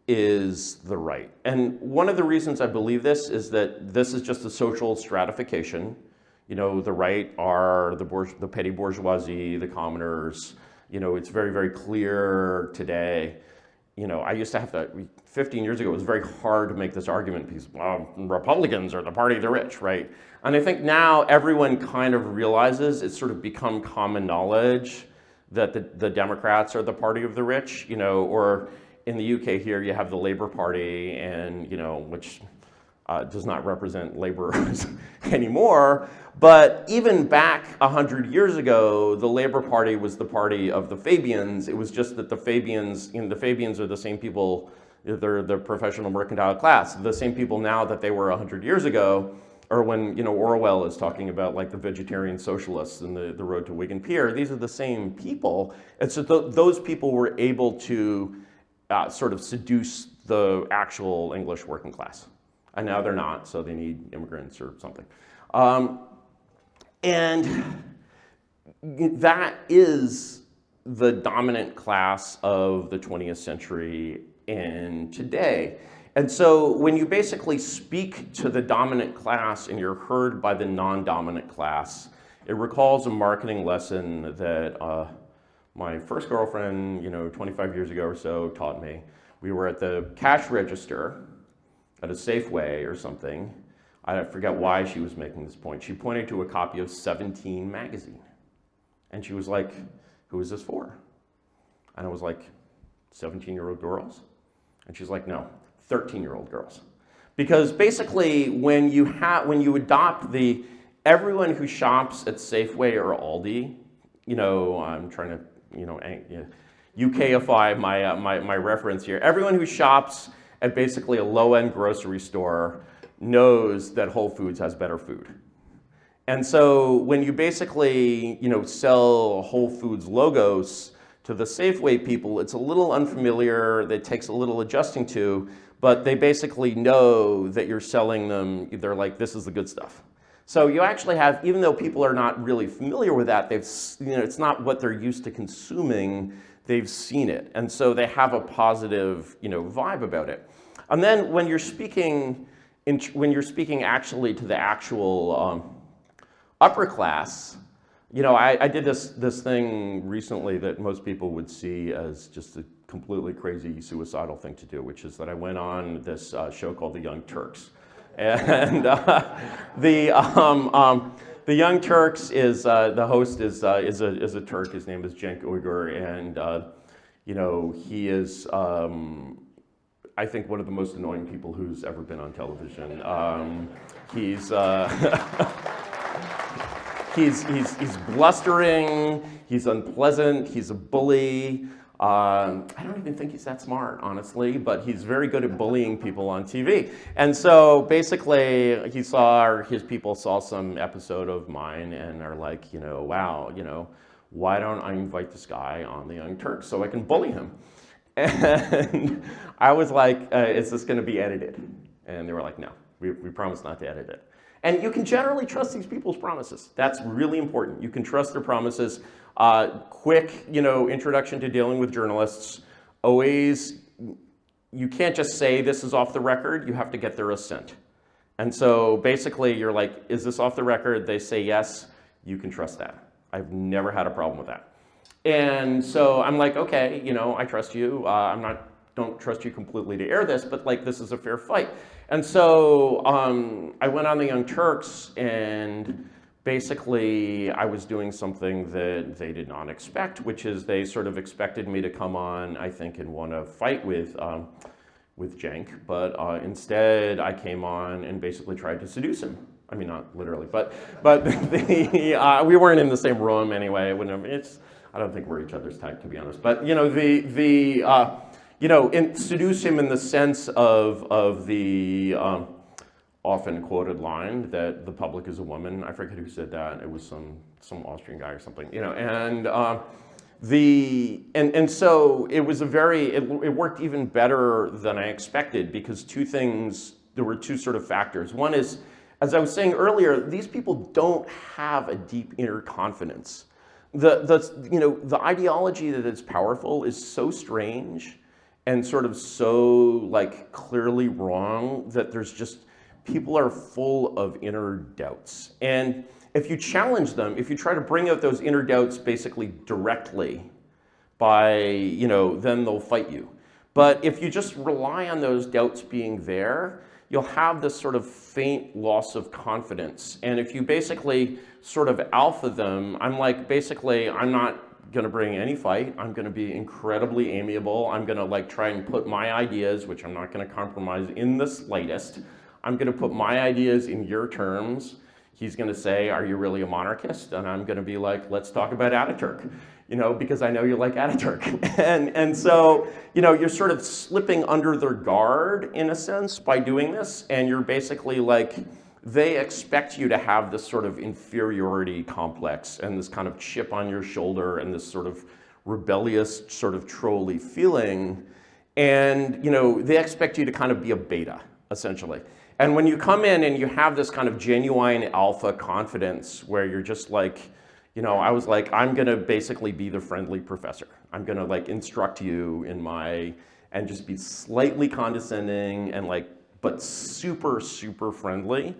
is the right. And one of the reasons I believe this is that this is just a social stratification. The right are the petty bourgeoisie, the commoners. It's very, very clear today. I used to have to, 15 years ago, it was very hard to make this argument because Republicans are the party of the rich, right? And I think now everyone kind of realizes it's sort of become common knowledge that the Democrats are the party of the rich, or in the UK here you have the Labour Party, and which does not represent laborers anymore. But even back 100 years ago, the Labour Party was the party of the Fabians. It was just that the Fabians are the same people, they're the professional mercantile class, the same people now that they were 100 years ago, or when Orwell is talking about like the vegetarian socialists and the road to Wigan Pier. These are the same people. And so those people were able to sort of seduce the actual English working class. And now they're not, so they need immigrants or something. And that is the dominant class of the 20th century and today. And so when you basically speak to the dominant class and you're heard by the non-dominant class, it recalls a marketing lesson that my first girlfriend, 25 years ago or so, taught me. We were at the cash register at a Safeway or something. I forget why she was making this point. She pointed to a copy of 17 magazine. And she was like, who is this for? And I was like, 17-year-old girls? And she's like, no, 13-year-old girls. Because basically when you adopt everyone who shops at Safeway or Aldi, I'm trying to, UKify my reference here. Everyone who shops at basically a low-end grocery store knows that Whole Foods has better food. And so when you basically, sell Whole Foods logos to the Safeway people, it's a little unfamiliar, that takes a little adjusting to, but they basically know that you're selling them, they're like, this is the good stuff. So you actually have, even though people are not really familiar with that, it's not what they're used to consuming, they've seen it. And so they have a positive, vibe about it. And then when you're speaking actually to the actual upper class, I did this thing recently that most people would see as just a completely crazy suicidal thing to do, which is that I went on this show called The Young Turks. And the Young Turks is, the host is a Turk, his name is Cenk Uygur, and he is, I think, one of the most annoying people who's ever been on television. He's blustering, he's unpleasant, he's a bully. I don't even think he's that smart, honestly, but he's very good at bullying people on TV. And so basically, his people saw some episode of mine and are like, wow, why don't I invite this guy on The Young Turks so I can bully him? And I was like, is this going to be edited? And they were like, no, we promise not to edit it. And you can generally trust these people's promises. That's really important. You can trust their promises. Quick, introduction to dealing with journalists. Always, you can't just say this is off the record. You have to get their assent. And so basically, you're like, is this off the record? They say yes. You can trust that. I've never had a problem with that. And so I'm like, okay, I trust you. Don't trust you completely to air this, but like, this is a fair fight. And so I went on The Young Turks, and basically I was doing something that they did not expect, which is they sort of expected me to come on, I think, and want to fight with Cenk, but instead I came on and basically tried to seduce him. I mean, not literally, but we weren't in the same room anyway. I don't think we're each other's type, to be honest. But seduce him in the sense of the often quoted line that the public is a woman. I forget who said that. It was some Austrian guy or something. And so it was it worked even better than I expected, because there were two sort of factors. One is, as I was saying earlier, these people don't have a deep inner confidence. The ideology that is powerful is so strange and sort of so clearly wrong that people are full of inner doubts. And if you challenge them, if you try to bring out those inner doubts basically directly then they'll fight you. But if you just rely on those doubts being there, you'll have this sort of faint loss of confidence. And if you basically sort of alpha them, I'm not going to bring any fight. I'm going to be incredibly amiable. I'm going to try and put my ideas, which I'm not going to compromise in the slightest. I'm going to put my ideas in your terms. He's going to say, are you really a monarchist? And I'm going to be like, let's talk about Ataturk, because I know you like Ataturk. and so, you're sort of slipping under their guard in a sense by doing this. And you're basically they expect you to have this sort of inferiority complex and this kind of chip on your shoulder and this sort of rebellious sort of trolly feeling. And, they expect you to kind of be a beta, essentially. And when you come in and you have this kind of genuine alpha confidence where you're just I was I'm going to basically be the friendly professor. I'm going to instruct you and just be slightly condescending and but super, super friendly.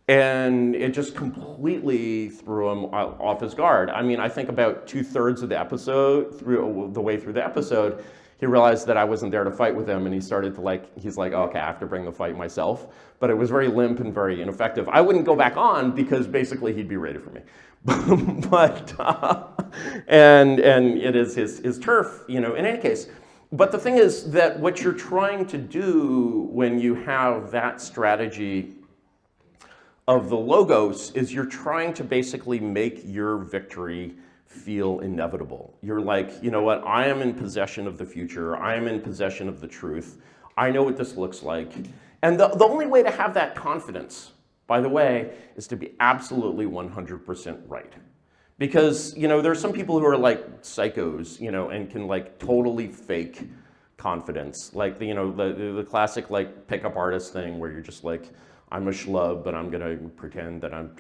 And it just completely threw him off his guard. I mean, I think about 2/3 of the episode, the way through the episode, he realized that I wasn't there to fight with him, and he started to he's like, okay, I have to bring the fight myself. But it was very limp and very ineffective. I wouldn't go back on because basically he'd be ready for me. And it is his turf, in any case. But the thing is that what you're trying to do when you have that strategy of the logos is you're trying to basically make your victory feel inevitable. You're you know what, I am in possession of the future. I am in possession of the truth. I know what this looks like. And the only way to have that confidence, by the way, is to be absolutely 100% right. Because, there's some people who are psychos, and can totally fake confidence. The classic pickup artist thing where you're just I'm a schlub, but I'm gonna pretend that I'm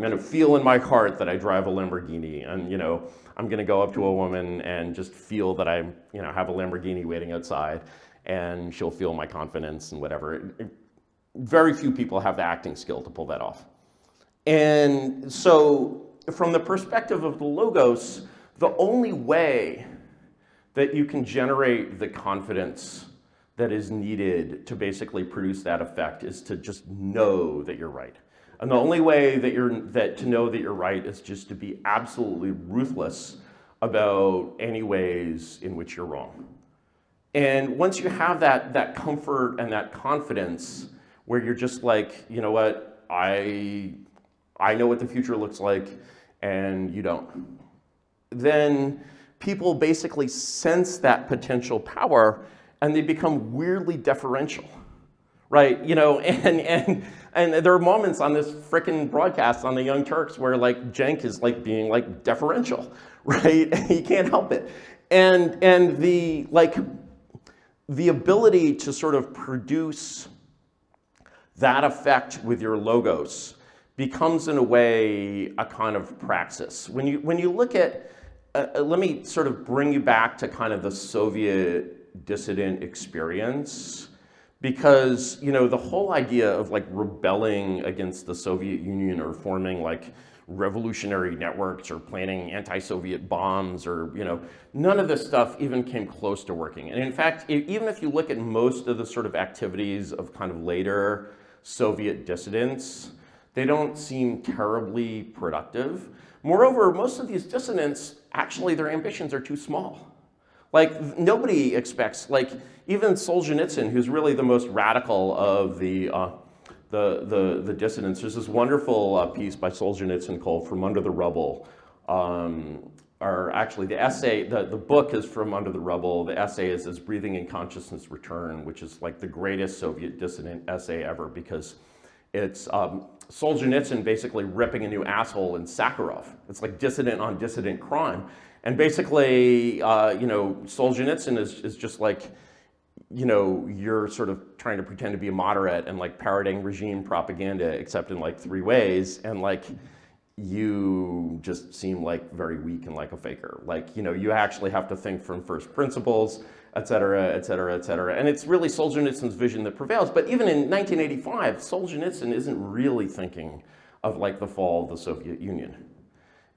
gonna feel in my heart that I drive a Lamborghini, and I'm gonna go up to a woman and just feel that I have a Lamborghini waiting outside, and she'll feel my confidence and whatever. Very few people have the acting skill to pull that off. And so from the perspective of the logos, the only way that you can generate the confidence that is needed to basically produce that effect is to just know that you're right. And the only way to know that you're right is just to be absolutely ruthless about any ways in which you're wrong. And once you have that comfort and that confidence where you're just you know what, I know what the future looks like and you don't, then people basically sense that potential power and they become weirdly deferential, right? And there are moments on this frickin' broadcast on the Young Turks where Cenk is being deferential, right? He can't help it. And the ability to sort of produce that effect with your logos becomes in a way a kind of praxis. When you look at, let me sort of bring you back to kind of the Soviet dissident experience, because the whole idea of rebelling against the Soviet Union or forming revolutionary networks or planning anti-Soviet bombs or none of this stuff even came close to working. And in fact, even if you look at most of the sort of activities of kind of later Soviet dissidents, They don't seem terribly productive. Moreover, most of these dissidents, actually their ambitions are too small. Like nobody expects, like even Solzhenitsyn, who's really the most radical of the dissidents. There's this wonderful piece by Solzhenitsyn called "From Under the Rubble." Or actually, the essay, the book is "From Under the Rubble." The essay is "As Breathing and Consciousness Return," which is like the greatest Soviet dissident essay ever because it's Solzhenitsyn basically ripping a new asshole in Sakharov. It's like dissident on dissident crime. And basically, Solzhenitsyn is just like, you're sort of trying to pretend to be a moderate and like parroting regime propaganda, except in like 3 ways. And like, you just seem like very weak and like a faker. Like, you actually have to think from first principles, et cetera, et cetera, et cetera. And it's really Solzhenitsyn's vision that prevails. But even in 1985, Solzhenitsyn isn't really thinking of like the fall of the Soviet Union.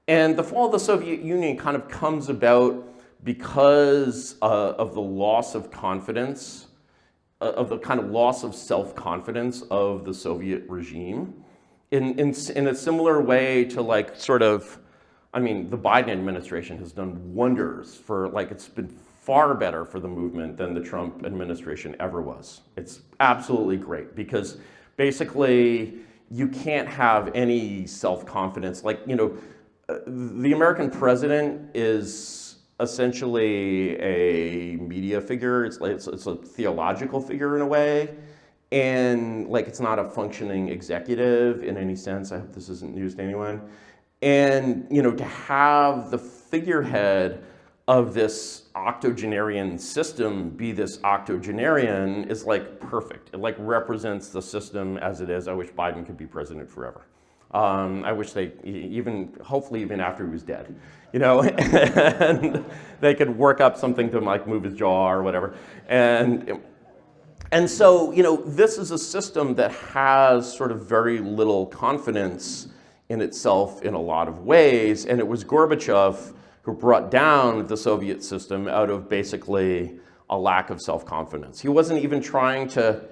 And the fall of the Soviet Union kind of comes about because of the loss of confidence, of the kind of loss of self-confidence of the Soviet regime. In a similar way to like sort of, I mean, the Biden administration has done wonders for like, it's been far better for the movement than the Trump administration ever was. It's absolutely great because basically you can't have any self-confidence. Like, the American president is essentially a media figure. It's a theological figure in a way. And like, it's not a functioning executive in any sense. I hope this isn't news to anyone. And, to have the figurehead of this octogenarian system be this octogenarian is like perfect. It like represents the system as it is. I wish Biden could be president forever. I wish they hopefully even after he was dead, and they could work up something to like move his jaw or whatever. And so, this is a system that has sort of very little confidence in itself in a lot of ways. And it was Gorbachev who brought down the Soviet system out of basically a lack of self-confidence. He wasn't trying to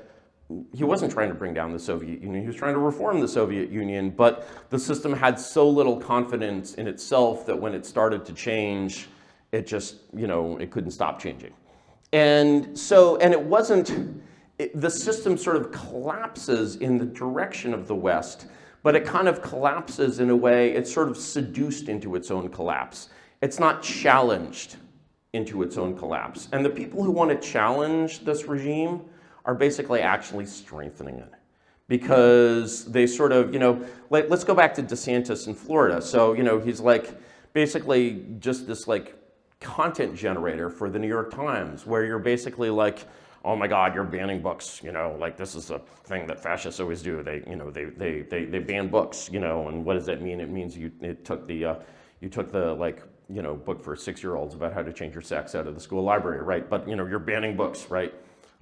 bring down the Soviet Union. He was trying to reform the Soviet Union, but the system had so little confidence in itself that when it started to change, it just, it couldn't stop changing. And so, the system sort of collapses in the direction of the West, but it kind of collapses in a way, it's sort of seduced into its own collapse. It's not challenged into its own collapse. And the people who want to challenge this regime are basically actually strengthening it. Because they sort of, like, let's go back to DeSantis in Florida. So, he's like basically just this like content generator for the New York Times, where you're basically like, oh my God, you're banning books, like this is a thing that fascists always do. They ban books, and what does that mean? It means you took the like, book for 6-year-olds about how to change your sex out of the school library, right? But you're banning books, right?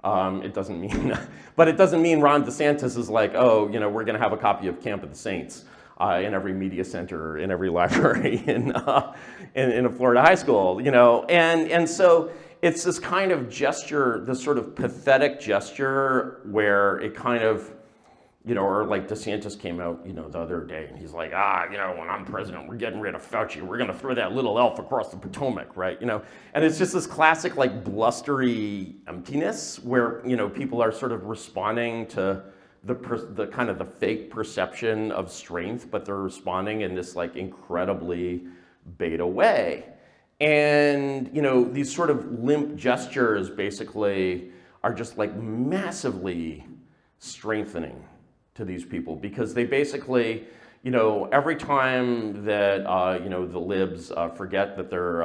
It doesn't mean, but it doesn't mean Ron DeSantis is like, oh, we're going to have a copy of Camp of the Saints in every media center, in every library in a Florida high school, and so it's this kind of gesture, this sort of pathetic gesture where it kind of, or like DeSantis came out, the other day and he's like, when I'm president, we're getting rid of Fauci. We're going to throw that little elf across the Potomac, right? And it's just this classic like blustery emptiness where, people are sort of responding to the kind of the fake perception of strength, but they're responding in this like incredibly beta way. And, these sort of limp gestures basically are just like massively strengthening to these people because they basically, every time that, the libs forget that they're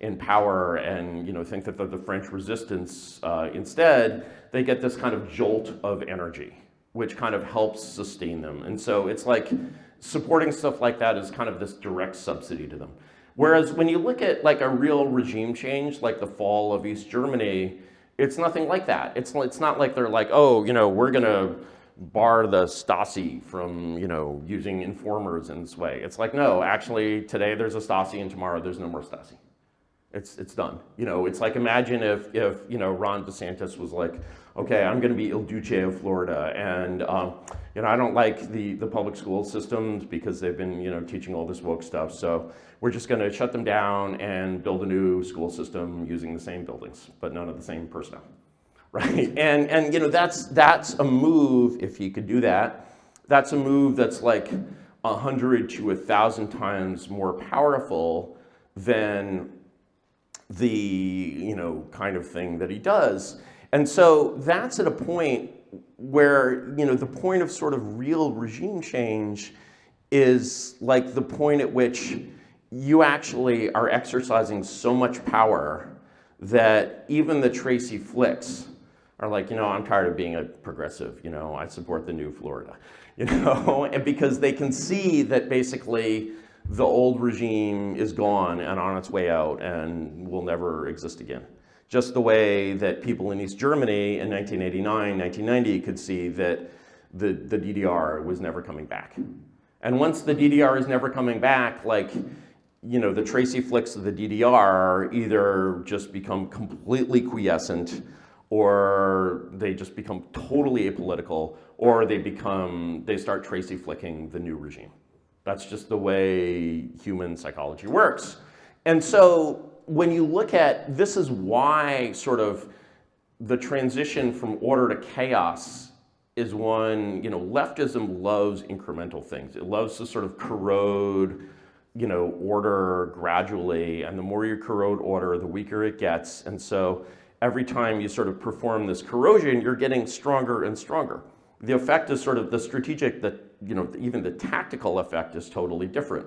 in power and, think that they're the French resistance instead, they get this kind of jolt of energy, which kind of helps sustain them. And so it's like supporting stuff like that is kind of this direct subsidy to them. Whereas when you look at like a real regime change, like the fall of East Germany, it's nothing like that. It's not like they're like, oh, we're going to bar the Stasi from, using informers in this way. It's like, no, actually today there's a Stasi and tomorrow there's no more Stasi. It's done. It's like, imagine if Ron DeSantis was like, okay, I'm going to be Il Duce of Florida, and I don't like the public school systems because they've been teaching all this woke stuff. So we're just going to shut them down and build a new school system using the same buildings, but none of the same personnel, right? And that's a move. If he could do that, that's a move that's like 100 to 1,000 times more powerful than the kind of thing that he does. And so that's at a point where the point of sort of real regime change is like the point at which you actually are exercising so much power that even the Tracy Flicks are like, I'm tired of being a progressive, I support the new Florida, and because they can see that basically the old regime is gone and on its way out and will never exist again. Just the way that people in East Germany in 1989, 1990 could see that the DDR was never coming back. And once the DDR is never coming back, like, the Tracy Flicks of the DDR either just become completely quiescent, or they just become totally apolitical, or they start Tracy flicking the new regime. That's just the way human psychology works. And so when you look at, this is why sort of the transition from order to chaos is one, leftism loves incremental things. It loves to sort of corrode, order gradually, and the more you corrode order, the weaker it gets. And so every time you sort of perform this corrosion, you're getting stronger and stronger. The effect is sort of the strategic, even the tactical effect is totally different.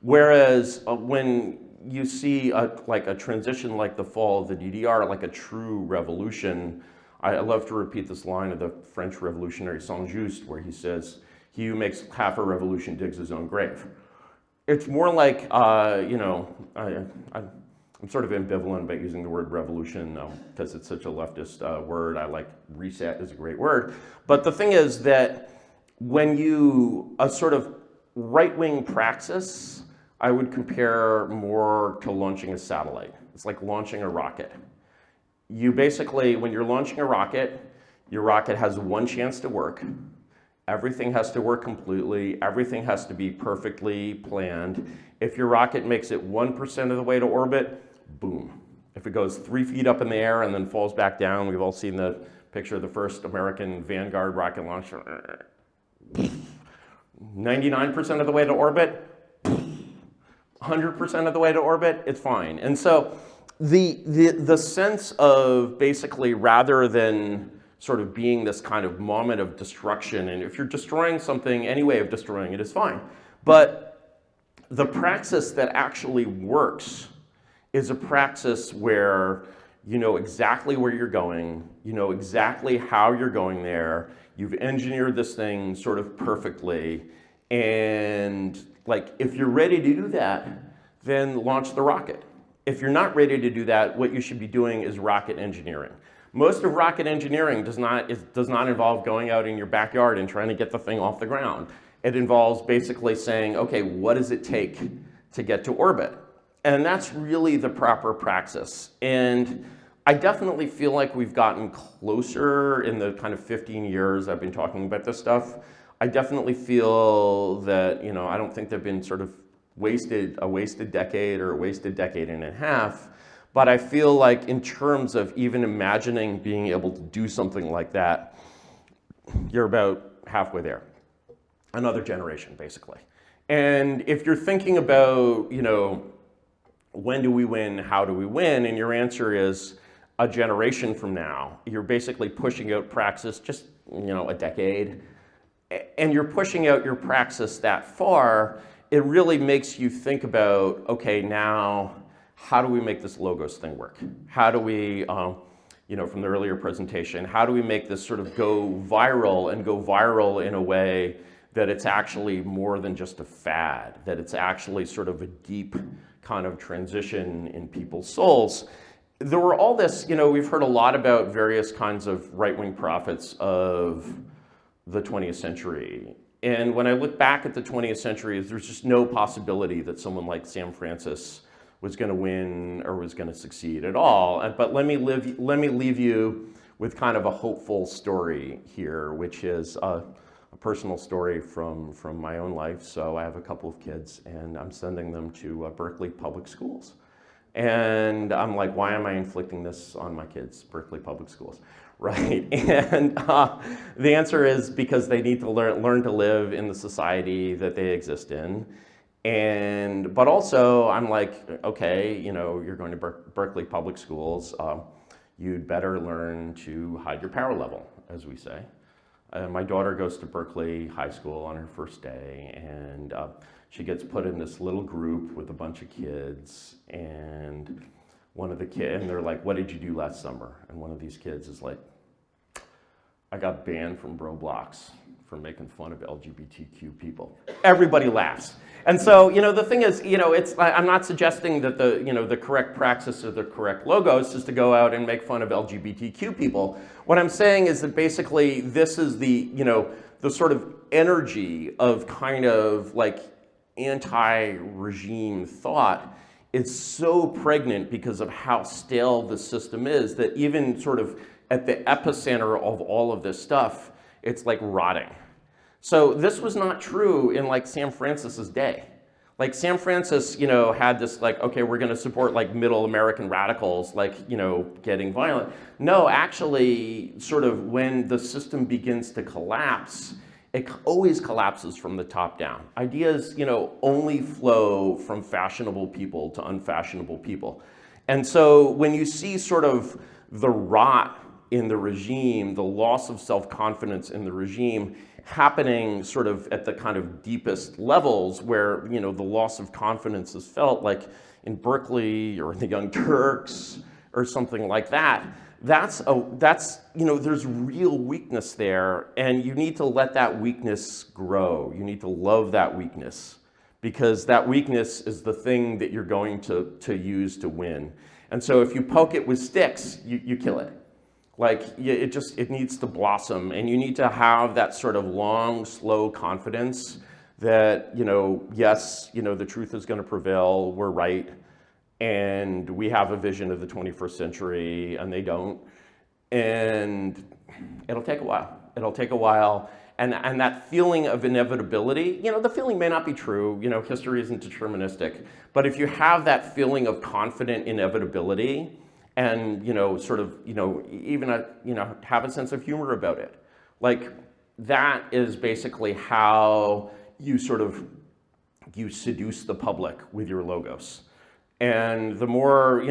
Whereas when you see a transition like the fall of the DDR, like a true revolution, I love to repeat this line of the French revolutionary Saint-Just, where he says, "He who makes half a revolution digs his own grave." It's more like, I'm sort of ambivalent about using the word revolution because it's such a leftist word. I like reset is a great word. But the thing is that when a sort of right-wing praxis, I would compare more to launching a satellite. It's like launching a rocket. You basically, when you're launching a rocket, your rocket has one chance to work. Everything has to work completely. Everything has to be perfectly planned. If your rocket makes it 1% of the way to orbit, boom. If it goes 3 feet up in the air and then falls back down, we've all seen the picture of the first American Vanguard rocket launcher. 99% of the way to orbit, 100% of the way to orbit, it's fine. And so the sense of basically, rather than sort of being this kind of moment of destruction, and if you're destroying something, any way of destroying it is fine. But the praxis that actually works is a praxis where you know exactly where you're going, you know exactly how you're going there, you've engineered this thing sort of perfectly, and like if you're ready to do that, then launch the rocket. If you're not ready to do that, what you should be doing is rocket engineering. Most of rocket engineering does not involve going out in your backyard and trying to get the thing off the ground. It involves basically saying, okay, what does it take to get to orbit? And that's really the proper praxis. And I definitely feel like we've gotten closer in the kind of 15 years I've been talking about this stuff. I definitely feel that, you know, I don't think they've been sort of a wasted decade or a wasted decade and a half. But I feel like in terms of even imagining being able to do something like that, you're about halfway there. Another generation, basically. And if you're thinking about, you know, when do we win, how do we win, and your answer is a generation from now, you're basically pushing out praxis just, you know, a decade, and you're pushing out your praxis that far, it really makes you think about, okay, now, how do we make this logos thing work? How do we, you know, from the earlier presentation, how do we make this sort of go viral and go viral in a way that it's actually more than just a fad, that it's actually sort of a deep kind of transition in people's souls? There were all this, you know, we've heard a lot about various kinds of right-wing prophets of the 20th century. And when I look back at the 20th century, there's just no possibility that someone like Sam Francis was going to win or was going to succeed at all. But let me leave you with kind of a hopeful story here, which is a personal story from my own life. So I have a couple of kids, and I'm sending them to Berkeley public schools. And I'm like, why am I inflicting this on my kids, Berkeley public schools, right? And the answer is because they need to learn to live in the society that they exist in. But also, I'm like, okay, you're going to Berkeley public schools. You'd better learn to hide your power level, as we say. My daughter goes to Berkeley High School on her first day, and she gets put in this little group with a bunch of kids, and and they're like, what did you do last summer? And one of these kids is like, I got banned from Roblox for making fun of LGBTQ people. Everybody laughs. And so, the thing is, I'm not suggesting that the correct praxis or the correct logos is to go out and make fun of LGBTQ people. What I'm saying is that basically this is the sort of energy of kind of like anti-regime thought is so pregnant because of how stale the system is that even sort of at the epicenter of all of this stuff, it's like rotting. So this was not true in like Sam Francis's day. Like Sam Francis, had this like, okay, we're going to support like middle American radicals, like, getting violent. No, actually, sort of when the system begins to collapse, it always collapses from the top down. Ideas, only flow from fashionable people to unfashionable people. And so when you see sort of the rot in the regime, the loss of self-confidence in the regime happening sort of at the kind of deepest levels where, the loss of confidence is felt, like in Berkeley or in the Young Turks or something like that, that's there's real weakness there, and you need to let that weakness grow. You need to love that weakness, because that weakness is the thing that you're going to use to win. And so if you poke it with sticks, you kill it. Like, it needs to blossom, and you need to have that sort of long, slow confidence that, yes, the truth is going to prevail, we're right, and we have a vision of the 21st century, and they don't, and it'll take a while. It'll take a while, and that feeling of inevitability, the feeling may not be true, history isn't deterministic, but if you have that feeling of confident inevitability, and sort of even have a sense of humor about it, like that is basically how you seduce the public with your logos. And the more,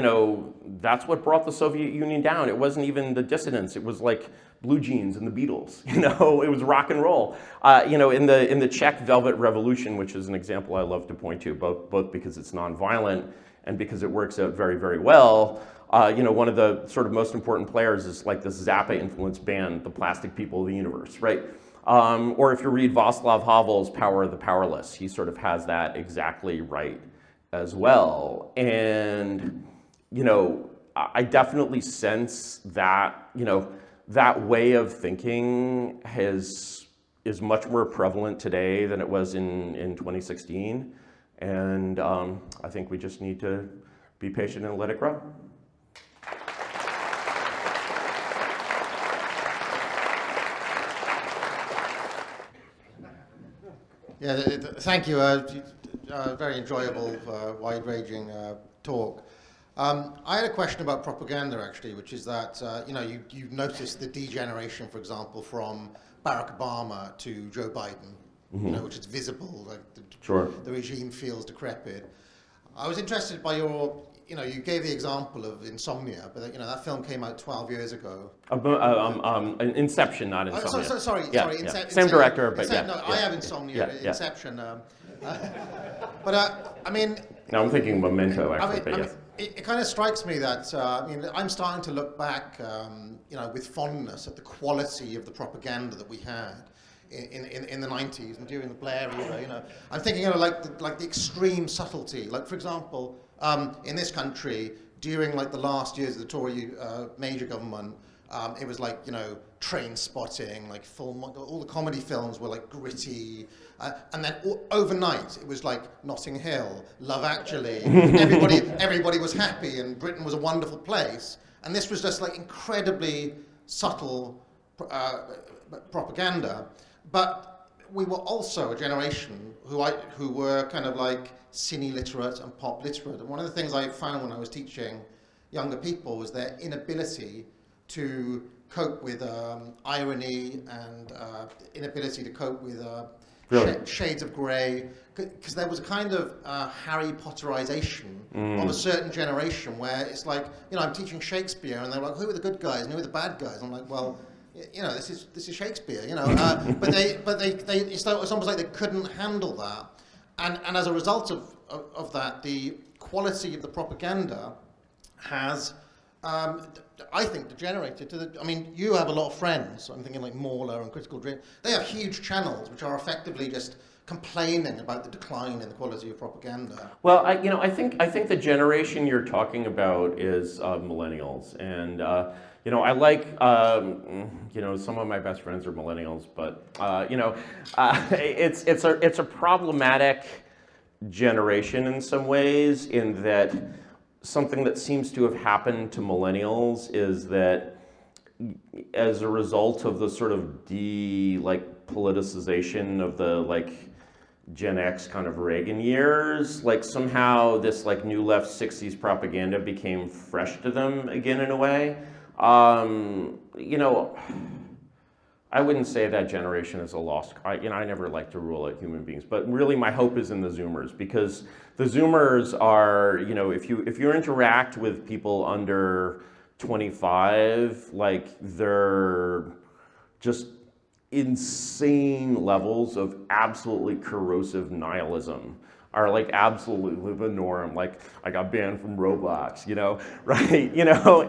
that's what brought the Soviet Union down. It wasn't even the dissidents. It was like Blue Jeans and the Beatles. It was rock and roll. In the Czech Velvet Revolution, which is an example I love to point to, both because it's nonviolent and because it works out very, very well. One of the sort of most important players is like this Zappa-influenced band, the Plastic People of the Universe, right? Or if you read Václav Havel's Power of the Powerless, he sort of has that exactly right as well. And, I definitely sense that, that way of thinking is much more prevalent today than it was in 2016. And I think we just need to be patient and let it grow. Yeah, thank you. Very enjoyable, wide-ranging talk. I had a question about propaganda, actually, which is that, you've noticed the degeneration, for example, from Barack Obama to Joe Biden, which is visible, like the regime feels decrepit. I was interested by your, you gave the example of Insomnia, but that film came out 12 years ago. Inception, not Insomnia. Sorry. Same director, but I have Insomnia, Inception. But I mean... No, I'm thinking Memento, actually, It kind of strikes me that, I'm starting to look back, with fondness at the quality of the propaganda that we had in the 90s and during the Blair era, I'm thinking, like the extreme subtlety. Like, for example, in this country, during like the last years of the Tory major government, it was like, you know, Train Spotting, like all the comedy films were like gritty. And then overnight, it was like Notting Hill, Love Actually. Everybody was happy, and Britain was a wonderful place. And this was just like incredibly subtle propaganda. But we were also a generation who were kind of like cine literate and pop literate. And one of the things I found when I was teaching younger people was their inability to cope with irony and inability to cope with Really? shades of grey, because there was a kind of Harry Potterization of a certain generation where it's like, you know, I'm teaching Shakespeare and they're like, who are the good guys and who are the bad guys? I'm like, well, you know, this is Shakespeare, you know, but it's almost like they couldn't handle that, and as a result of that, the quality of the propaganda has, I think, degenerated to the. I mean, you have a lot of friends. I'm thinking like Mauler and Critical Dream. They have huge channels which are effectively just complaining about the decline in the quality of propaganda. Well, I think the generation you're talking about is millennials, and I like some of my best friends are millennials, but it's a problematic generation in some ways, in that something that seems to have happened to millennials is that as a result of the sort of politicization of the Gen X kind of Reagan years, somehow this new left 60s propaganda became fresh to them again in a way. I wouldn't say that generation is a lost. I never like to rule out human beings, but really my hope is in the Zoomers, because the Zoomers are, if you interact with people under 25, they're just insane levels of absolutely corrosive nihilism are absolutely the norm. I got banned from Roblox, right?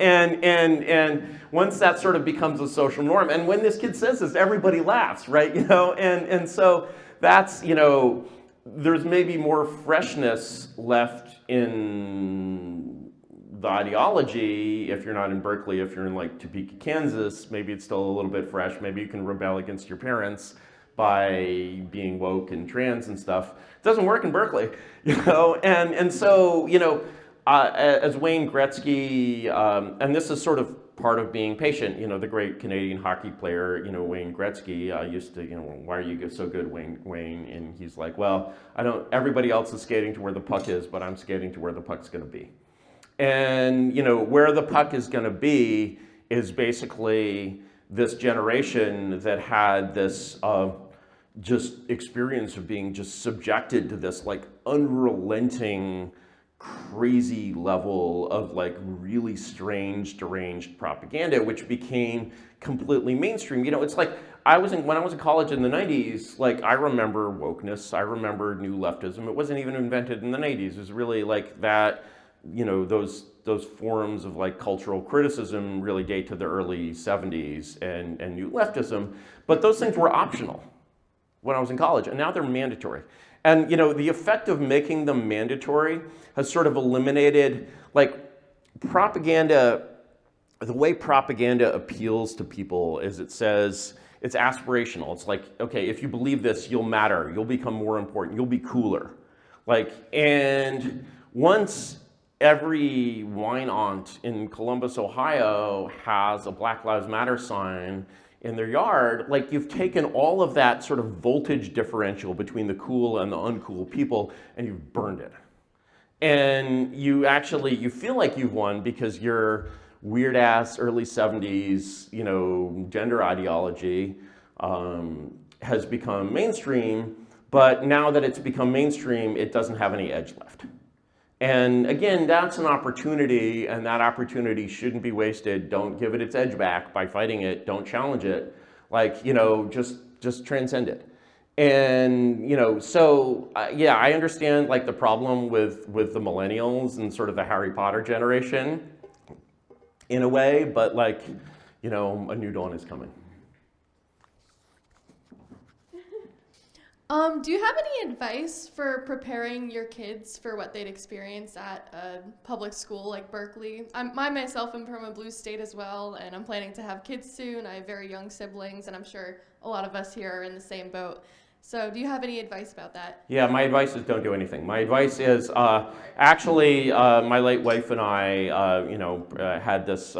And once that sort of becomes a social norm, and when this kid says this, everybody laughs, right? And so that's, there's maybe more freshness left in the ideology if you're not in Berkeley. If you're in Topeka, Kansas, maybe it's still a little bit fresh. Maybe you can rebel against your parents by being woke and trans and stuff. It doesn't work in Berkeley, and so, as Wayne Gretzky, and this is sort of part of being patient, the great Canadian hockey player, Wayne Gretzky used to, why are you so good, Wayne? And he's like, well, everybody else is skating to where the puck is, but I'm skating to where the puck's gonna be. And, where the puck is gonna be is basically this generation that had this just experience of being just subjected to this unrelenting, crazy level of really strange, deranged propaganda, which became completely mainstream. It's when I was in college in the 90s, I remember wokeness, I remember new leftism. It wasn't even invented in the 80s. It was really that, those forms of cultural criticism really date to the early 70s and new leftism. But those things were optional when I was in college, and now they're mandatory. And the effect of making them mandatory has sort of eliminated propaganda. The way propaganda appeals to people is it says it's aspirational. It's okay, if you believe this, you'll matter, you'll become more important, you'll be cooler. And once every wine aunt in Columbus, Ohio has a Black Lives Matter sign in their yard, you've taken all of that sort of voltage differential between the cool and the uncool people and you've burned it. And you feel like you've won because your weird ass early 70s, gender ideology has become mainstream, but now that it's become mainstream, it doesn't have any edge left. And again, that's an opportunity, and that opportunity shouldn't be wasted. Don't give it its edge back by fighting it. Don't challenge it. Just transcend it. And, so, yeah, I understand, the problem with the millennials and sort of the Harry Potter generation, in a way, but, a new dawn is coming. Do you have any advice for preparing your kids for what they'd experience at a public school like Berkeley? I myself am from a blue state as well, and I'm planning to have kids soon. I have very young siblings, and I'm sure a lot of us here are in the same boat. So do you have any advice about that? Yeah, my advice is don't do anything. My advice is actually my late wife and I, had this.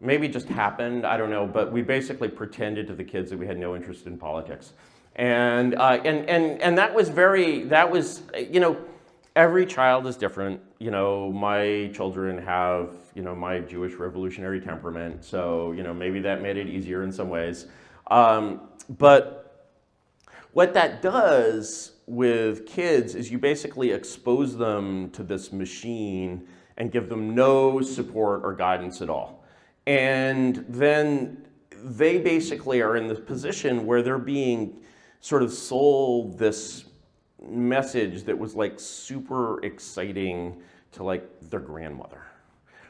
Maybe it just happened. I don't know, but we basically pretended to the kids that we had no interest in politics. And that was every child is different. My children have, my Jewish revolutionary temperament, so, maybe that made it easier in some ways. But what that does with kids is you basically expose them to this machine and give them no support or guidance at all. And then they basically are in this position where they're being sort of sold this message that was like super exciting to like their grandmother,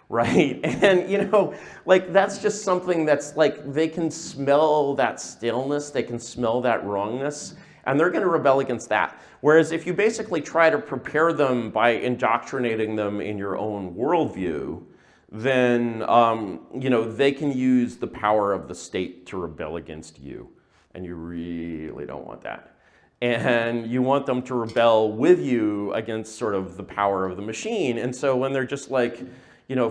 right? And that's just something that's like they can smell that staleness, they can smell that wrongness, and they're going to rebel against that. Whereas if you basically try to prepare them by indoctrinating them in your own worldview, then they can use the power of the state to rebel against you. And you really don't want that. And you want them to rebel with you against sort of the power of the machine. And so when they're just like,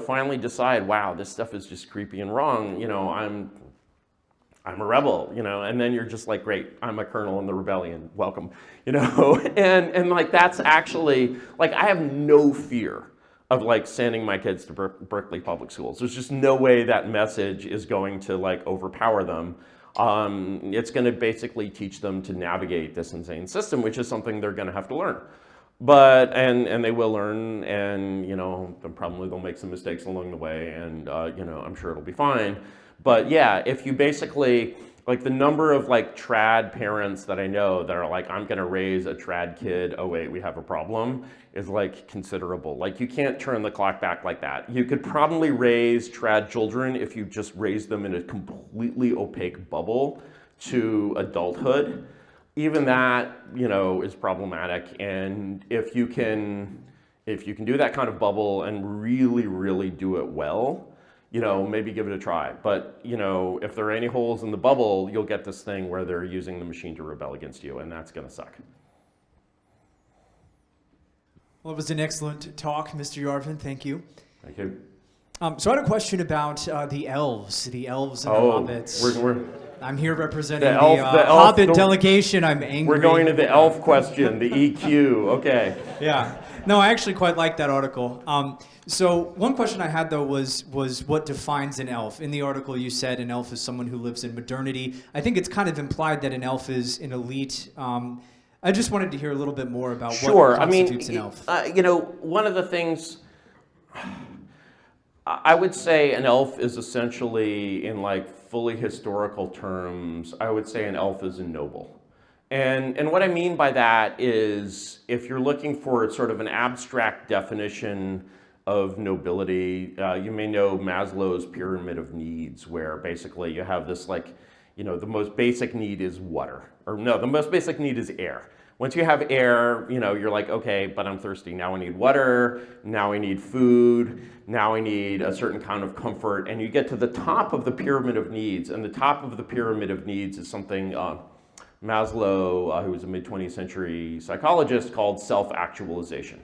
finally decide, wow, this stuff is just creepy and wrong, I'm a rebel, and then you're just like, great, I'm a colonel in the rebellion, welcome, and like that's actually, like I have no fear of like sending my kids to Berkeley public schools. There's just no way that message is going to like overpower them. It's going to basically teach them to navigate this insane system, which is something they're going to have to learn. But and they will learn, and probably they'll make some mistakes along the way, and I'm sure it'll be fine. But yeah, if you basically like the number of like trad parents that I know that are like, I'm going to raise a trad kid. Oh wait, we have a problem. Is like considerable. Like you can't turn the clock back like that. You could probably raise trad children if you just raise them in a completely opaque bubble to adulthood. Even that, is problematic. And if you can do that kind of bubble and really, really do it well, maybe give it a try. But, if there are any holes in the bubble, you'll get this thing where they're using the machine to rebel against you, and that's gonna suck. Well, it was an excellent talk, Mr. Yarvin. Thank you. Thank you. So I had a question about the elves and the hobbits. I'm here representing the Hobbit delegation. I'm angry. We're going to the elf question, the EQ. Okay. Yeah. No, I actually quite like that article. So one question I had, though, was what defines an elf? In the article, you said an elf is someone who lives in modernity. I think it's kind of implied that an elf is an elite. I just wanted to hear a little bit more about what constitutes an elf. One of the things I would say an elf is essentially, in like fully historical terms, I would say an elf is a noble. And what I mean by that is if you're looking for sort of an abstract definition of nobility, you may know Maslow's pyramid of needs, where basically you have this like, the most basic need is water. Or no, the most basic need is air. Once you have air, you're like, okay, but I'm thirsty. Now I need water, now I need food, now I need a certain kind of comfort. And you get to the top of the pyramid of needs. And the top of the pyramid of needs is something Maslow, who was a mid-20th century psychologist, called self-actualization.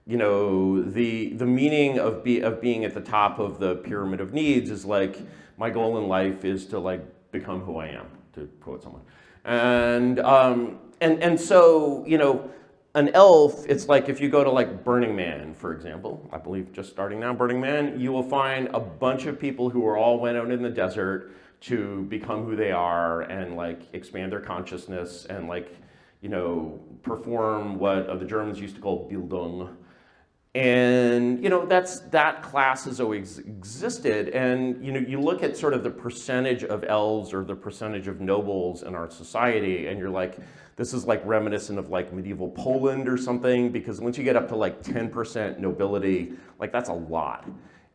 The meaning of being at the top of the pyramid of needs is like, my goal in life is to like become who I am, to quote someone. And so, an elf, it's like if you go to like Burning Man, for example, I believe just starting now, Burning Man, you will find a bunch of people who are all went out in the desert to become who they are and like expand their consciousness and like, perform what the Germans used to call Bildung. And, that class has always existed. And, you look at sort of the percentage of elves or the percentage of nobles in our society, and you're like, this is like reminiscent of like medieval Poland or something, because once you get up to like 10% nobility, like that's a lot.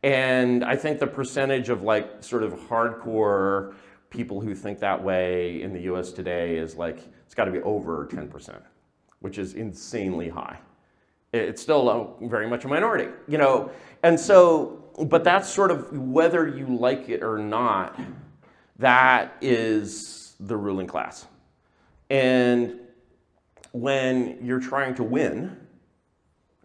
And I think the percentage of like sort of hardcore people who think that way in the US today is like, it's got to be over 10%, which is insanely high. It's still very much a minority, you know, and so, but that's sort of whether you like it or not, that is the ruling class. And when you're trying to win,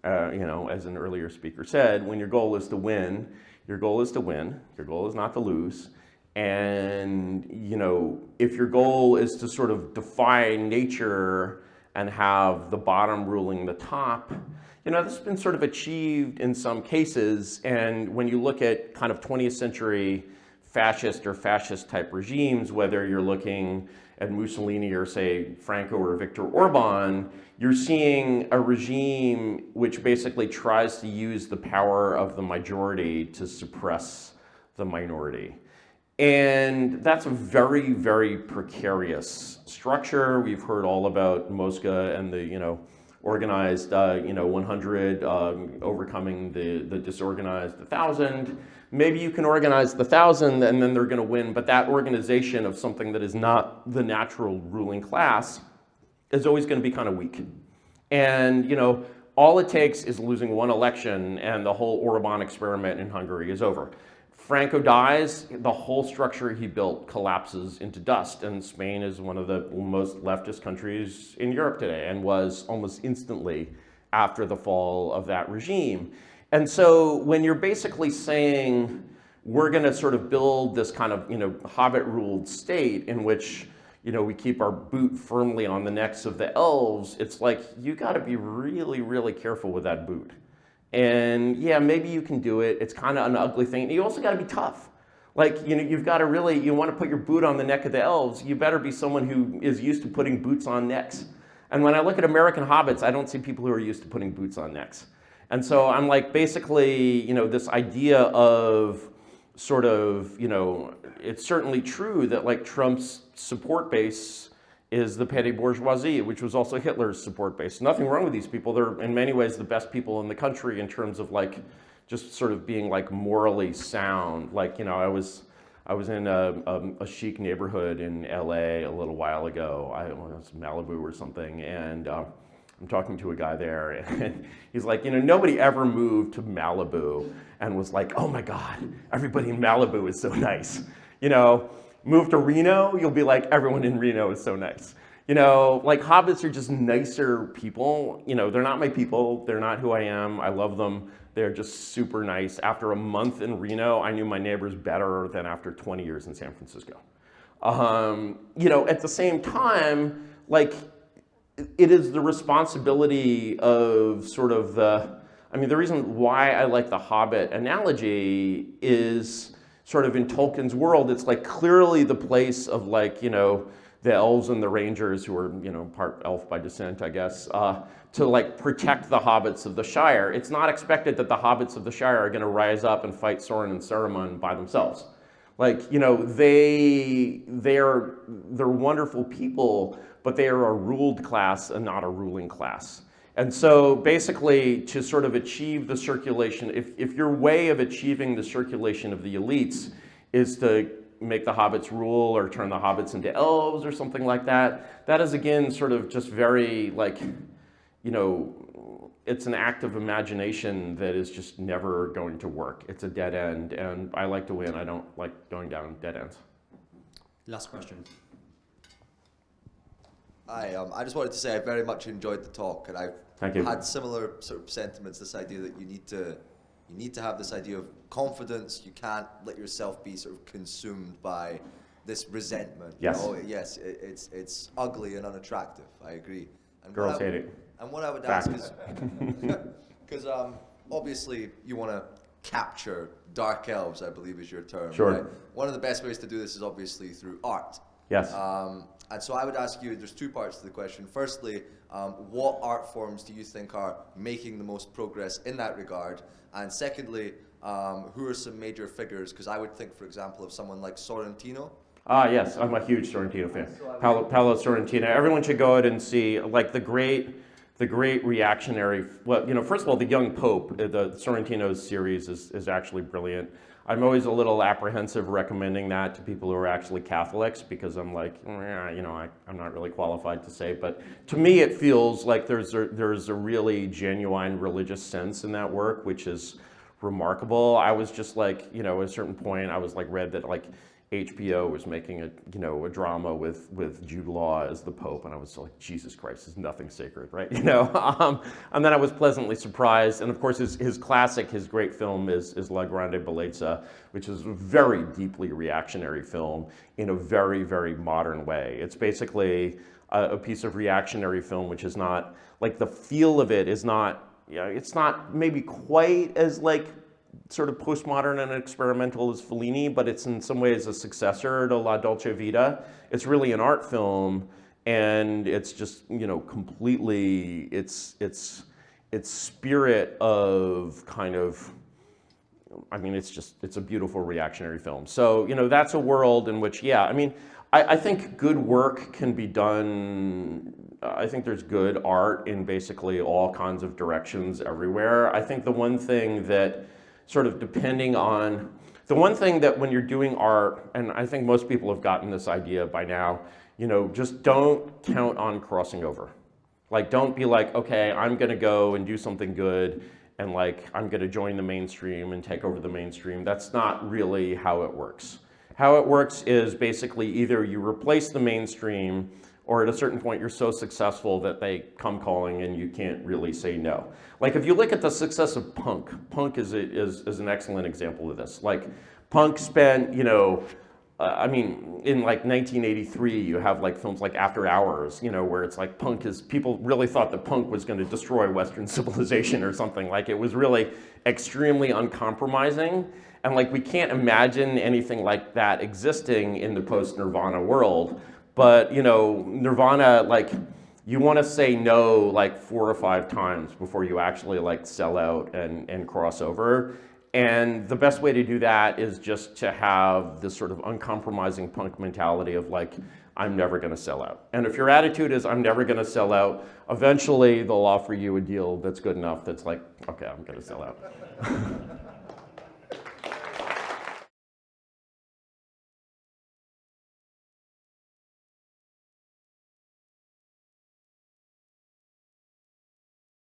you know, as an earlier speaker said, when your goal is to win, your goal is to win, your goal is not to lose. And, you know, if your goal is to sort of defy nature and have the bottom ruling the top, you know, this has been sort of achieved in some cases. And when you look at kind of 20th century fascist or fascist type regimes, whether you're looking at Mussolini or say Franco or Viktor Orban, you're seeing a regime which basically tries to use the power of the majority to suppress the minority. And that's a very, very precarious structure. We've heard all about Mosca and the, you know, organized, 100 overcoming the disorganized 1,000. Maybe you can organize the 1,000 and then they're going to win, but that organization of something that is not the natural ruling class is always going to be kind of weak. And, you know, all it takes is losing one election and the whole Orban experiment in Hungary is over. Franco dies, the whole structure he built collapses into dust, and Spain is one of the most leftist countries in Europe today and was almost instantly after the fall of that regime. And so when you're basically saying we're going to sort of build this kind of, you know, Hobbit-ruled state in which, you know, we keep our boot firmly on the necks of the elves, it's like you got to be really, really careful with that boot. And yeah, maybe you can do it. It's kind of an ugly thing. You also got to be tough. Like, you know, you've got to really, you want to put your boot on the neck of the elves, you better be someone who is used to putting boots on necks. And when I look at American hobbits, I don't see people who are used to putting boots on necks. And so I'm like, basically, you know, this idea of sort of, you know, it's certainly true that like Trump's support base is the petty bourgeoisie, which was also Hitler's support base. Nothing wrong with these people. They're in many ways the best people in the country in terms of like just sort of being like morally sound. Like, you know, I was in a chic neighborhood in LA a little while ago. I was Malibu or something, and I'm talking to a guy there, and he's like, you know, nobody ever moved to Malibu and was like, oh my God, everybody in Malibu is so nice. You know, move to Reno, you'll be like, everyone in Reno is so nice. You know, like hobbits are just nicer people. You know, they're not my people. They're not who I am. I love them. They're just super nice. After a month in Reno, I knew my neighbors better than after 20 years in San Francisco. You know, at the same time, like, it is the responsibility of sort of the reason why I like the Hobbit analogy is sort of in Tolkien's world, it's like clearly the place of like, you know, the elves and the rangers who are, you know, part elf by descent, I guess, to like protect the hobbits of the Shire. It's not expected that the hobbits of the Shire are going to rise up and fight Sauron and Saruman by themselves. Like, you know, they're wonderful people, but they are a ruled class and not a ruling class. And so basically to sort of achieve the circulation, if your way of achieving the circulation of the elites is to make the hobbits rule or turn the hobbits into elves or something like that, that is again sort of just very like, you know, it's an act of imagination that is just never going to work. It's a dead end, and I like to win. I don't like going down dead ends. Last question. Hi, I just wanted to say I very much enjoyed the talk, and I've had similar sort of sentiments. This idea that you need to have this idea of confidence. You can't let yourself be sort of consumed by this resentment. Yes. You know? Yes, it's ugly and unattractive. I agree. And Girls hate it. And what I would ask is, because obviously you want to capture dark elves, I believe is your term. Sure. Right? One of the best ways to do this is obviously through art. Yes. And so I would ask you, there's two parts to the question. Firstly, what art forms do you think are making the most progress in that regard? And secondly, who are some major figures? Because I would think, for example, of someone like Sorrentino. Yes, I'm a huge Sorrentino fan. Paolo Sorrentino. Everyone should go out and see like the great reactionary. Well, you know, first of all, the Young Pope, the Sorrentino's series is actually brilliant. I'm always a little apprehensive recommending that to people who are actually Catholics, because I'm like, I'm not really qualified to say. But to me, it feels like there's a really genuine religious sense in that work, which is remarkable. I was just like, at a certain point, I was like, read that like HBO was making a drama with Jude Law as the Pope, and I was like, Jesus Christ, there's nothing sacred, right? And then I was pleasantly surprised. And of course, his classic, his great film is La Grande Bellezza, which is a very deeply reactionary film in a very, very modern way. It's basically a piece of reactionary film which is not, like, the feel of it is not, it's not maybe quite as like sort of postmodern and experimental as Fellini, but it's in some ways a successor to La Dolce Vita. It's really an art film, and it's just, completely, its spirit of kind of, it's a beautiful reactionary film. So, that's a world in which, I think good work can be done. I think there's good art in basically all kinds of directions everywhere. I think the one thing that sort of the one thing that when you're doing art, and I think most people have gotten this idea by now, just don't count on crossing over. Like, don't be like, okay, I'm gonna go and do something good, and like, I'm gonna join the mainstream and take over the mainstream. That's not really how it works. How it works is basically either you replace the mainstream, or at a certain point you're so successful that they come calling and you can't really say no. Like, if you look at the success of punk is an excellent example of this. Like, punk spent, in like 1983, you have like films like After Hours, where it's like people really thought that punk was going to destroy Western civilization or something. Like, it was really extremely uncompromising. And like, we can't imagine anything like that existing in the post-Nirvana world. But, Nirvana, like, you want to say no like 4 or 5 times before you actually like sell out and cross over. And the best way to do that is just to have this sort of uncompromising punk mentality of like, I'm never going to sell out. And if your attitude is, I'm never going to sell out, eventually they'll offer you a deal that's good enough that's like, okay, I'm going to sell out.